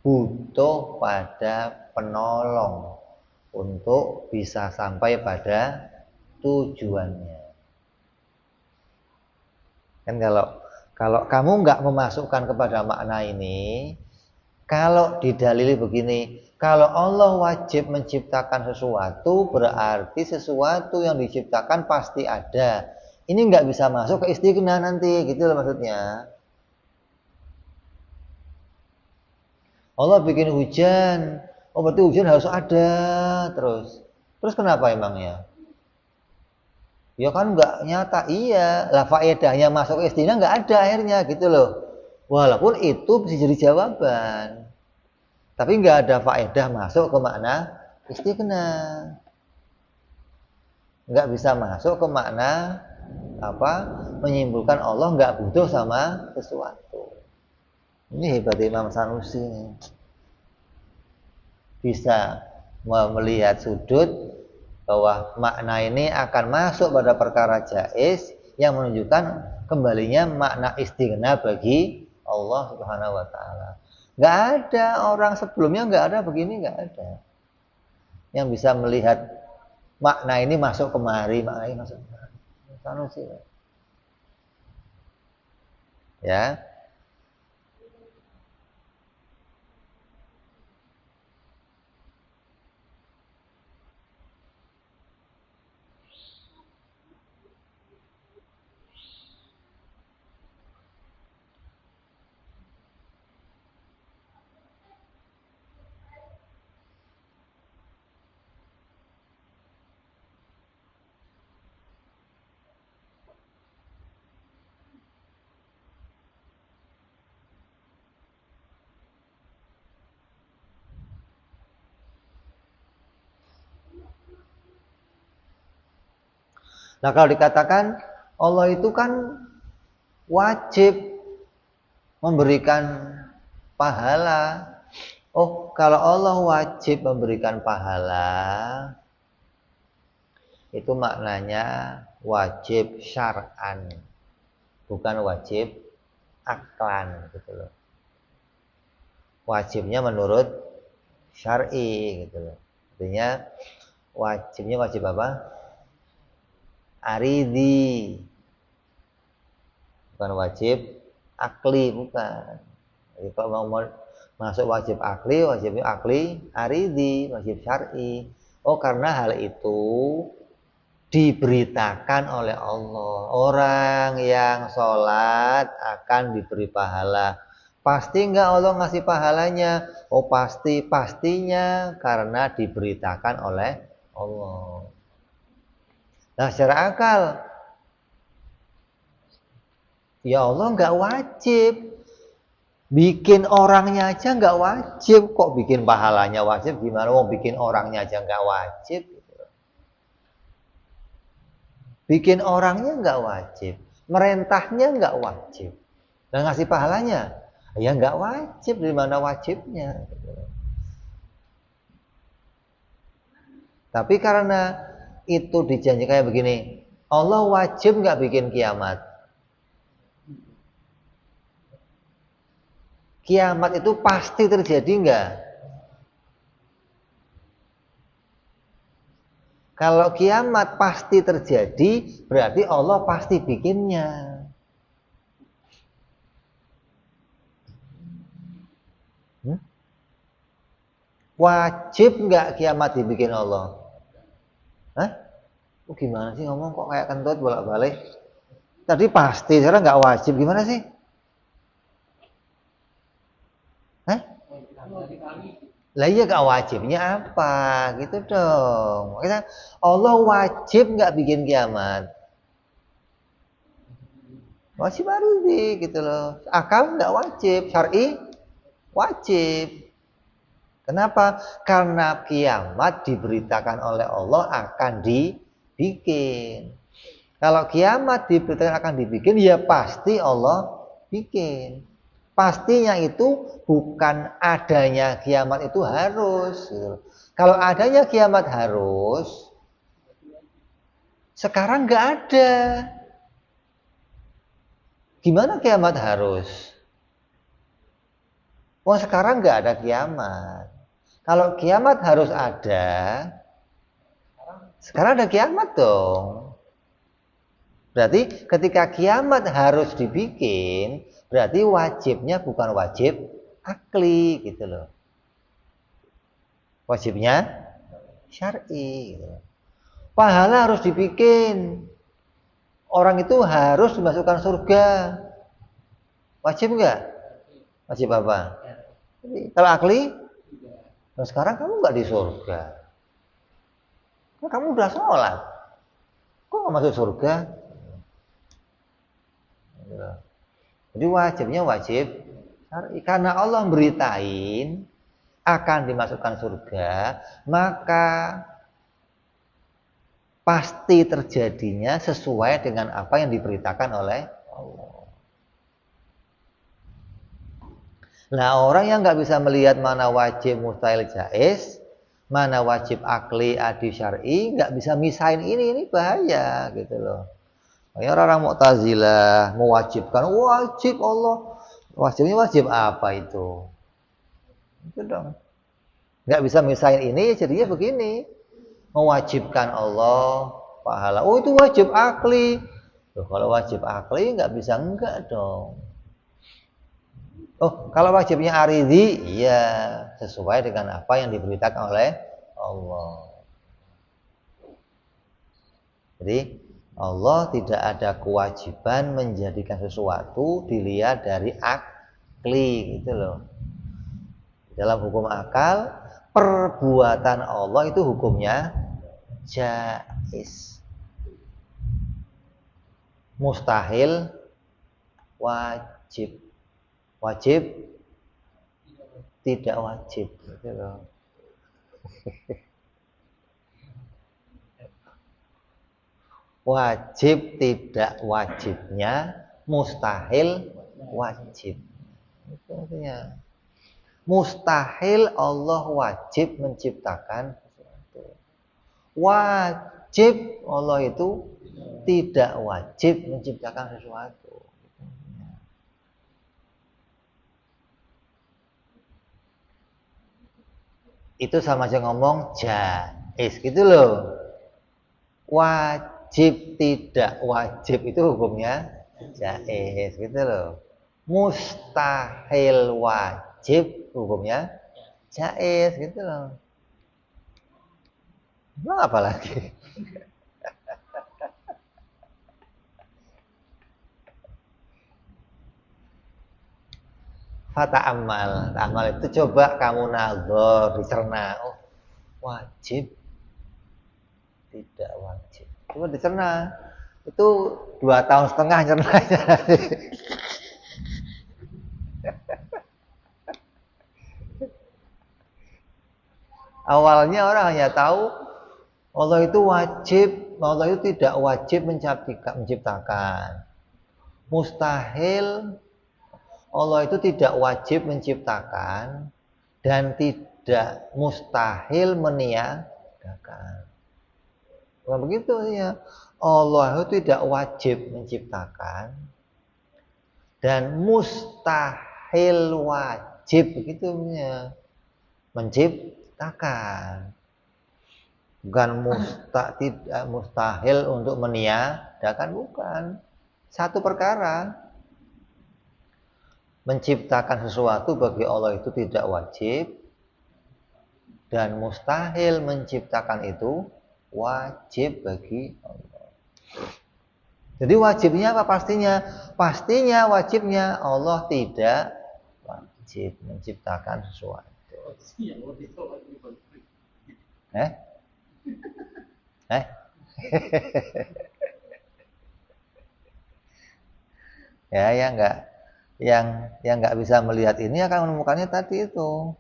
butuh pada penolong untuk bisa sampai pada tujuannya. Kan kalau kamu nggak memasukkan kepada makna ini, kalau didalili begini, kalau Allah wajib menciptakan sesuatu, berarti sesuatu yang diciptakan pasti ada. Ini nggak bisa masuk ke istighna nanti, gitu loh maksudnya. Allah bikin hujan, oh berarti hujan harus ada terus. Terus kenapa emangnya? Ya kan nggak nyata, iya. Lah faedahnya masuk ke istighna nggak ada akhirnya, gitu loh. Walaupun itu bisa jadi jawaban. Tapi nggak ada faedah masuk ke makna istighna. Nggak bisa masuk ke makna apa? Menyimpulkan Allah nggak butuh sama sesuatu. Ini hebat Imam Sanusi nih. Bisa melihat sudut bahwa makna ini akan masuk pada perkara jaiz yang menunjukkan kembalinya makna istighna bagi Allah Subhanahu wa taala. Nggak ada orang sebelumnya, nggak ada begini, nggak ada yang bisa melihat makna ini masuk kemari, makna ini masuk kemari. Sanusi. Ya. Nah kalau dikatakan Allah itu kan wajib memberikan pahala. Oh, kalau Allah wajib memberikan pahala, itu maknanya wajib syar'an, bukan wajib aklan gitu loh. Wajibnya menurut syar'i gitu loh. Artinya wajibnya wajib apa? Aridi. Bukan wajib akli, bukan. Jadi kalau mau masuk wajib akli, wajibnya akli aridi, wajib syar'i. Oh, karena hal itu diberitakan oleh Allah. Orang yang sholat akan diberi pahala. Pasti enggak Allah ngasih pahalanya? Oh pasti, pastinya karena diberitakan oleh Allah. Nah secara akal, ya Allah enggak wajib. Bikin orangnya aja enggak wajib. Kok bikin pahalanya wajib? Gimana mau bikin orangnya aja enggak wajib? Bikin orangnya enggak wajib. Merentahnya enggak wajib. Dan ngasih pahalanya? Ya enggak wajib. Di mana wajibnya? Tapi karena itu dijanjikan kayak begini, Allah wajib nggak bikin kiamat? Kiamat itu pasti terjadi nggak? Kalau kiamat pasti terjadi, berarti Allah pasti bikinnya. Wajib nggak kiamat dibikin Allah? Hah? Oh, gimana sih ngomong kok kayak kentut bolak-balik? Tadi pasti, sekarang nggak wajib. Gimana sih? Hah? Lah iya gak wajibnya apa? Gitu dong. Makanya Allah wajib nggak bikin kiamat? Wajib arudi gitu loh. Akal nggak wajib, syar'i wajib. Kenapa? Karena kiamat diberitakan oleh Allah akan dibikin. Kalau kiamat diberitakan akan dibikin, ya pasti Allah bikin. Pastinya itu bukan adanya kiamat itu harus. Kalau adanya kiamat harus, sekarang nggak ada. Gimana kiamat harus? Wah sekarang nggak ada kiamat. Kalau kiamat harus ada, sekarang ada kiamat dong. Berarti ketika kiamat harus dibikin, berarti wajibnya bukan wajib akli gitu loh. Wajibnya syar'i. Gitu. Pahala harus dibikin. Orang itu harus dimasukkan surga. Wajib nggak? Wajib apa? Kalau akli, nah sekarang kamu nggak di surga. Nah, kamu udah sholat. Kok nggak masuk surga? Jadi wajibnya wajib syar'i. Karena Allah beritain akan dimasukkan surga, maka pasti terjadinya sesuai dengan apa yang diberitakan oleh Allah. Nah orang yang nggak bisa melihat mana wajib mustahil jaiz, mana wajib akli adi syar'i, nggak bisa misahin ini bahaya gitu loh. Makanya orang-orang Mu'tazilah mewajibkan wajib Allah, wajibnya wajib apa itu? Itu dong. Nggak bisa misahin ini, jadinya begini. Mewajibkan Allah pahala. Oh itu wajib akli. Loh, kalau wajib akli nggak bisa enggak dong. Oh, kalau wajibnya aridi, iya sesuai dengan apa yang diberitakan oleh Allah. Jadi Allah tidak ada kewajiban menjadikan sesuatu dilihat dari akli gitu loh. Dalam hukum akal, perbuatan Allah itu hukumnya jaiz. Mustahil wajib. Wajib tidak wajib gitu loh. wajib tidak wajibnya, mustahil wajib. Itu artinya. Mustahil Allah wajib menciptakan sesuatu. Wajib Allah itu tidak wajib menciptakan sesuatu. Itu sama aja ngomong jaiz gitu loh. Wajib tidak wajib itu hukumnya jaiz gitu loh. Mustahil wajib hukumnya jaiz gitu loh. Nah, apa lagi? Fata'amal. Ta'amal itu coba kamu nazar, dicerna. Oh, wajib tidak wajib. Coba dicerna. Itu 2,5 tahun cernanya. Awalnya orang hanya tahu Allah itu wajib, Allah itu tidak wajib menciptakan. Mustahil Allah itu tidak wajib menciptakan dan tidak mustahil meniadakan. Bukan begitu ya. Allah itu tidak wajib menciptakan dan mustahil wajib begitu ya. Menciptakan. Bukan tidak mustahil untuk meniadakan, bukan. Satu perkara. Menciptakan sesuatu bagi Allah itu tidak wajib dan mustahil menciptakan itu wajib bagi Allah. Jadi wajibnya apa pastinya? Pastinya wajibnya Allah tidak wajib menciptakan sesuatu. Ya, ya enggak. Yang nggak bisa melihat ini akan menemukannya tadi itu.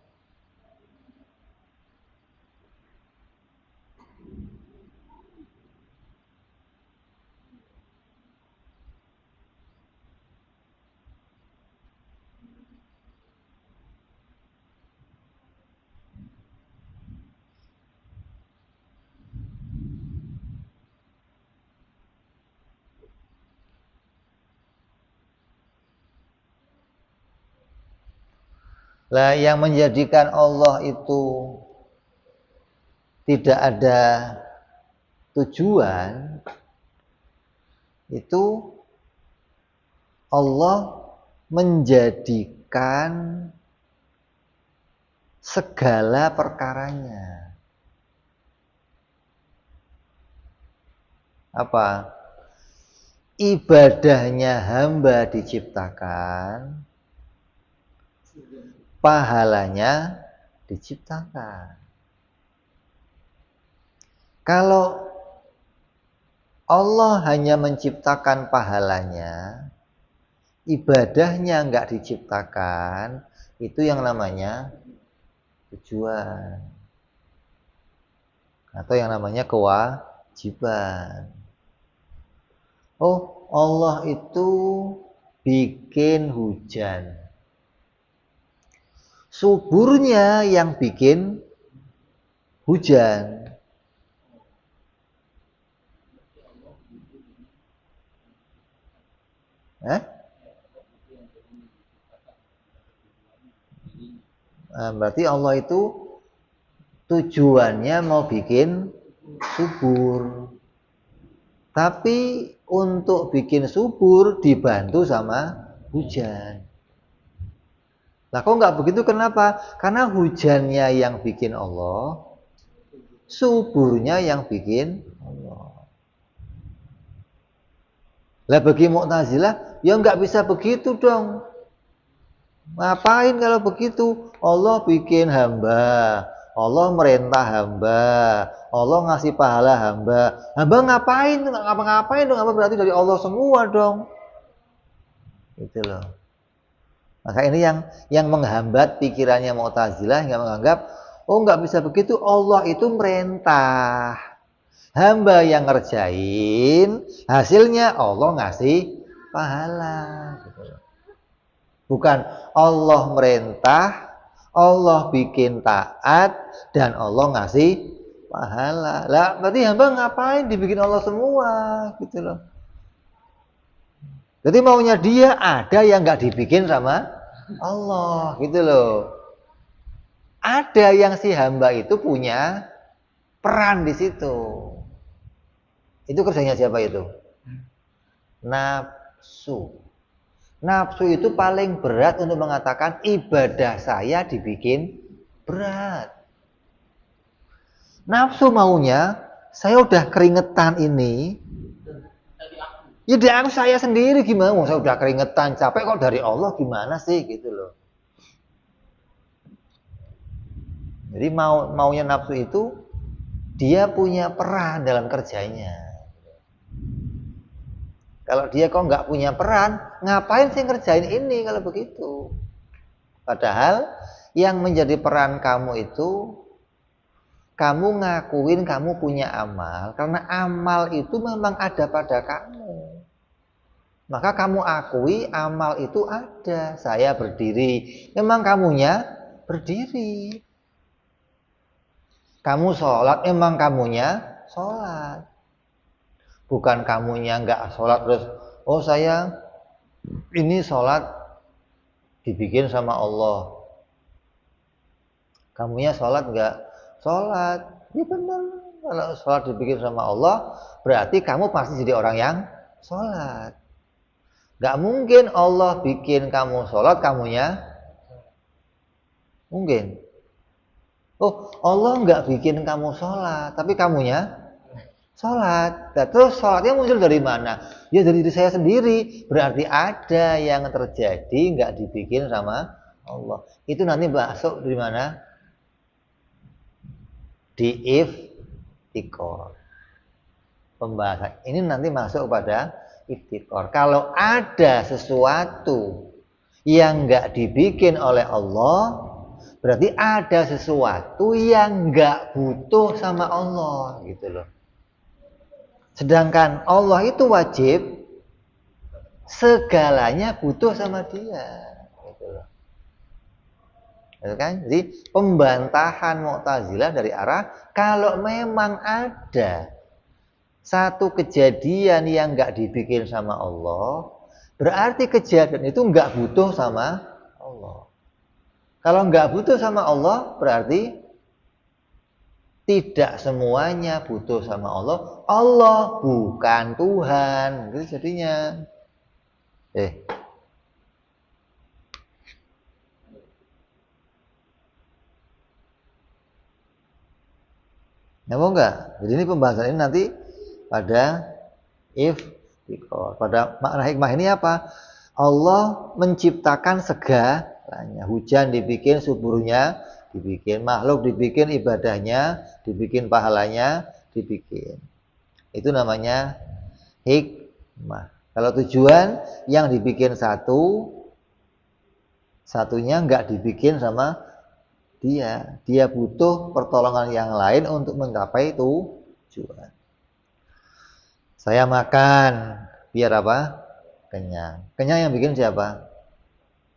Lah yang menjadikan Allah itu tidak ada tujuan itu Allah menjadikan segala perkaranya. Apa? Ibadahnya hamba diciptakan, pahalanya diciptakan. Kalau Allah hanya menciptakan pahalanya, ibadahnya enggak diciptakan, itu yang namanya tujuan. Atau yang namanya kewajiban. Oh, Allah itu bikin hujan. Suburnya yang bikin hujan. Berarti Allah itu tujuannya mau bikin subur. Tapi untuk bikin subur dibantu sama hujan. Nah, kok nggak begitu? Kenapa? Karena hujannya yang bikin Allah, suburnya yang bikin Allah. Lah bagi Mu'tazilah, ya nggak bisa begitu dong. Ngapain kalau begitu? Allah bikin hamba, Allah merintah hamba, Allah ngasih pahala hamba. Hamba ngapain? Nggak ngapa-ngapain dong. Apa berarti dari Allah semua dong? Gitu loh. Maka ini yang menghambat pikirannya Mu'tazilah hingga menganggap, oh nggak bisa begitu, Allah itu merintah. Hamba yang ngerjain, hasilnya Allah ngasih pahala. Bukan Allah merintah, Allah bikin taat, dan Allah ngasih pahala. Lah, berarti hamba ngapain dibikin Allah semua, gitu loh. Jadi maunya dia ada yang nggak dibikin sama Allah, gitu loh. Ada yang si hamba itu punya peran di situ. Itu kerjanya siapa itu? Nafsu. Nafsu itu paling berat untuk mengatakan ibadah saya dibikin berat. Nafsu maunya, saya udah keringetan ini, ya di aku saya sendiri gimana? Saya udah keringetan, capek kok dari Allah gimana sih gitu loh. Jadi maunya nafsu itu dia punya peran dalam kerjanya. Kalau dia kok nggak punya peran, ngapain sih ngerjain ini kalau begitu? Padahal yang menjadi peran kamu itu, kamu ngakuin kamu punya amal, karena amal itu memang ada pada kamu. Maka kamu akui amal itu ada. Saya berdiri, memang kamunya berdiri. Kamu sholat, memang kamunya sholat. Bukan kamunya nggak sholat terus, oh saya ini sholat dibikin sama Allah. Kamunya sholat nggak? Sholat. Ya benar. Kalau sholat dibikin sama Allah, berarti kamu pasti jadi orang yang sholat. Nggak mungkin Allah bikin kamu sholat, kamunya mungkin. Oh, Allah nggak bikin kamu sholat, tapi kamunya sholat. Nah, terus sholatnya muncul dari mana? Ya dari diri saya sendiri. Berarti ada yang terjadi nggak dibikin sama Allah. Itu nanti masuk di mana? Di iftikor. Pembahasan ini nanti masuk pada iftikor. Kalau ada sesuatu yang nggak dibikin oleh Allah, berarti ada sesuatu yang nggak butuh sama Allah, gitu loh. Sedangkan Allah itu wajib, segalanya butuh sama dia, gitu loh. Gitu kan? Jadi pembantahan Mu'tazilah dari arah kalau memang ada satu kejadian yang nggak dibikin sama Allah, berarti kejadian itu nggak butuh sama Allah. Kalau nggak butuh sama Allah, berarti tidak semuanya butuh sama Allah. Allah bukan Tuhan. Gitu jadinya. Nyambung nggak? Jadi ini pembahasan ini nanti pada iftikor. Pada makna hikmah ini apa? Allah menciptakan segalanya. Hujan dibikin, suburnya dibikin, makhluk dibikin, ibadahnya dibikin, pahalanya dibikin. Itu namanya hikmah. Kalau tujuan yang dibikin satunya nggak dibikin sama dia. Dia butuh pertolongan yang lain untuk mencapai tujuan. Saya makan biar apa? Kenyang. Kenyang yang bikin siapa?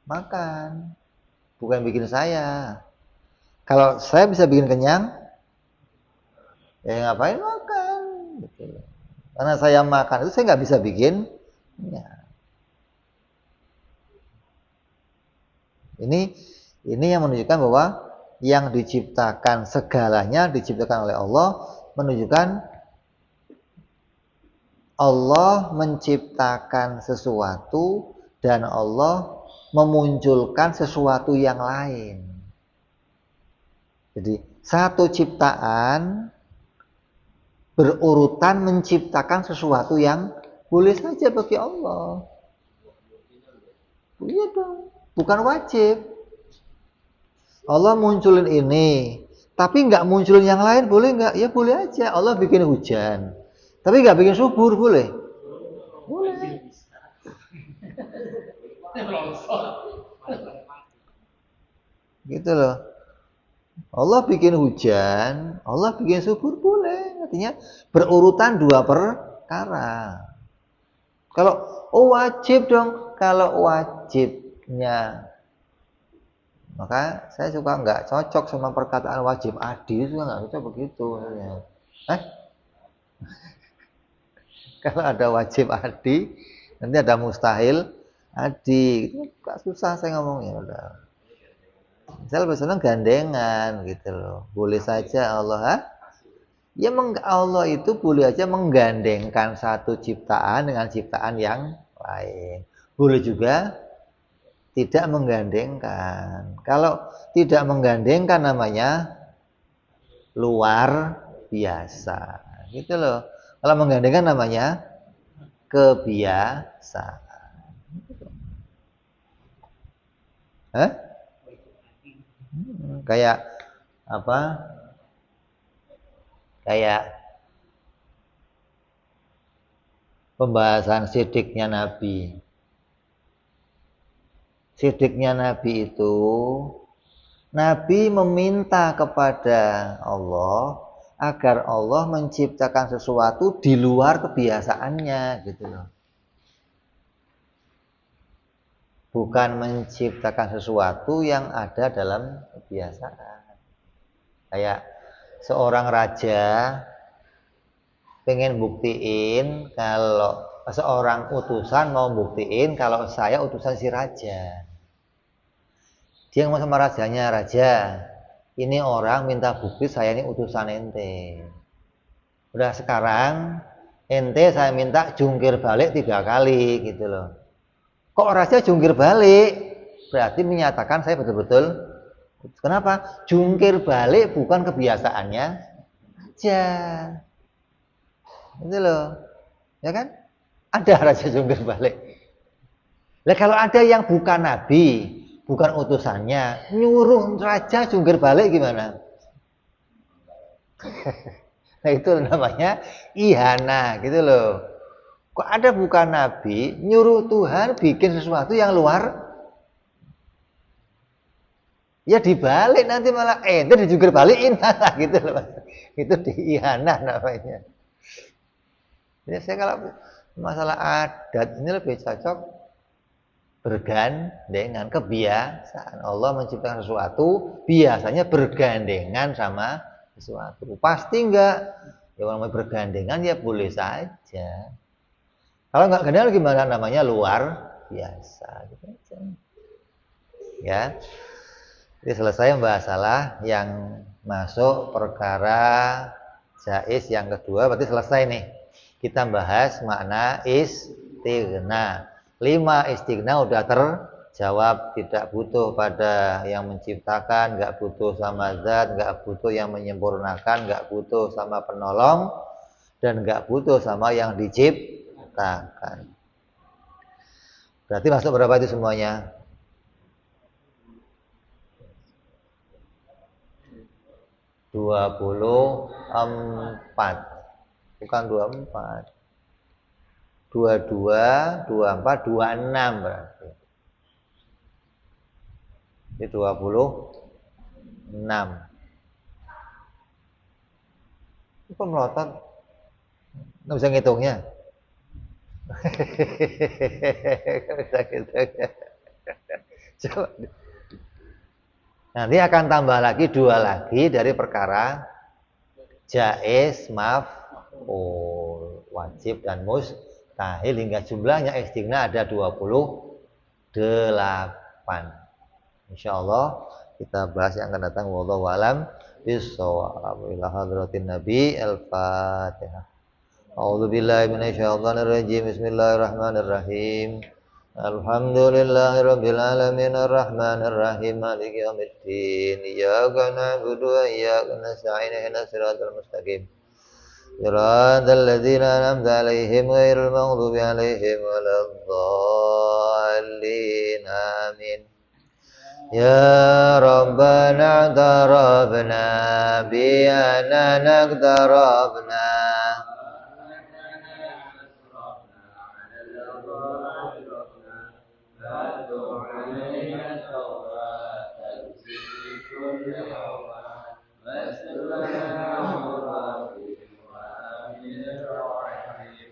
Makan. Bukan bikin saya. Kalau saya bisa bikin kenyang, ya ngapain makan? Gitu. Karena saya makan itu saya nggak bisa bikin kenyang. Ini yang menunjukkan bahwa yang diciptakan segalanya diciptakan oleh Allah, menunjukkan Allah menciptakan sesuatu dan Allah memunculkan sesuatu yang lain. Jadi satu ciptaan berurutan menciptakan sesuatu yang boleh saja bagi Allah. Iya dong, bukan wajib. Allah munculin ini, tapi nggak munculin yang lain, boleh nggak? Ya boleh aja. Allah bikin hujan, tapi nggak bikin subur, boleh? Boleh. Gitu loh. Allah bikin hujan, Allah bikin subur, boleh. artinya berurutan dua perkara. Kalau wajib dong, kalau wajibnya, maka saya suka nggak cocok sama perkataan wajib adi, itu nggak cocok begitu. Kalau ada wajib adi, nanti ada mustahil adi, itu gak susah saya ngomongnya. Udah. Misal misalnya gandengan gitu loh, boleh saja Allah, ya Allah itu boleh aja menggandengkan satu ciptaan dengan ciptaan yang lain. Boleh juga tidak menggandengkan. Kalau tidak menggandengkan namanya luar biasa, gitu loh. Kalau menggandengkan namanya kebiasaan. Kayak apa? Kayak pembahasan sidiknya Nabi. Sidiknya Nabi itu, Nabi meminta kepada Allah agar Allah menciptakan sesuatu di luar kebiasaannya, gitu loh. Bukan menciptakan sesuatu yang ada dalam kebiasaan. Kayak seorang raja pengen buktiin, kalau seorang utusan mau buktiin kalau saya utusan si raja. Dia ngomong sama rajanya, raja, ini orang minta bukti saya ini utusan ente. Udah sekarang ente saya minta jungkir balik 3 kali, gitu loh. Kok raja jungkir balik? Berarti menyatakan saya betul-betul. Kenapa? Jungkir balik bukan kebiasaannya raja. Gitu loh. Ya kan? Ada raja jungkir balik. Nah, kalau ada yang bukan nabi, bukan utusannya, nyuruh raja jungkir balik gimana? Nah, itu namanya ihana, gitu loh. Kok ada bukan nabi, nyuruh Tuhan bikin sesuatu yang luar, ya dibalik nanti malah ente dijungkir balikin, gitu loh. Itu diihana namanya. Jadi saya kalau masalah adat ini lebih cocok bergandengan kebiasaan. Allah menciptakan sesuatu biasanya bergandengan sama sesuatu. Pasti enggak? Ya kalau mau bergandengan ya boleh saja. Kalau enggak gandengan gimana? Namanya luar biasa. Gitu aja. Ya. Jadi selesai masalah yang masuk perkara jaiz yang kedua, berarti selesai nih. Kita bahas makna istighna. 5 istighna udah terjawab, tidak butuh pada yang menciptakan, nggak butuh sama zat, nggak butuh yang menyempurnakan, nggak butuh sama penolong, dan nggak butuh sama yang diciptakan. Berarti masuk berapa itu semuanya? 24, bukan 24. 22, 24, 26 berarti. Ini 26. Itu melotot. Nggak bisa ngitungnya. Nggak bisa ngitungnya. Coba. Nanti akan tambah lagi 2 lagi dari perkara jaiz, maf'ul, wajib dan mustahil, hingga jumlahnya istighna ada 28. Insyaallah kita bahas yang akan datang. Wallahu a'lam bishawab. Ila hadratin nabi, al-fatihah. A'udzu billahi minasyaitonir rajim. Bismillahirrahmanirrahim. Alhamdulillahirabbil alamin arrahmanir rahim maliki yaumiddin. Iyyaka na'budu wa iyyaka nasta'in ihdinas siratal mustaqim. Shiratal ladzina an'amta 'alaihim ghairil maghdubi 'alaihim waladdallin. Amin. Ya Rabbana tarabna bi annana tarabna.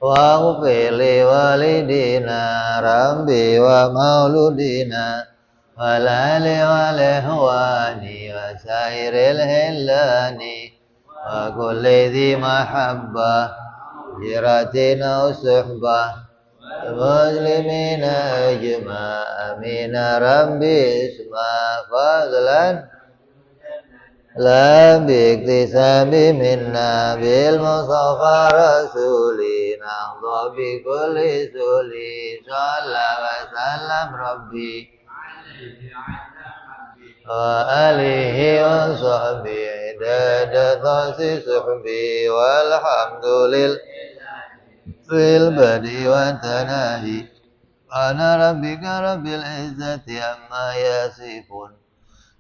واغفر لوالدينا ربي ومولودينا والآل والإخوان وسائر الهلان وكل ذي محبة جيرة أو صحبة المسلمين أجمع آمين ربي اسمع فضلا لا باكتساب منا بالمصطفى رسولي نحظى بكل سولي صلى وسلم ربي وآله وصحبه عدد خاص صحبي والحمد لله في البدء والتنادي أنا ربك رب العزة عما يصفون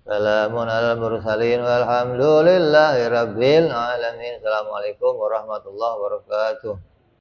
سلام على المرسلين والحمد لله رب العالمين. Assalamualaikum warahmatullahi wabarakatuh.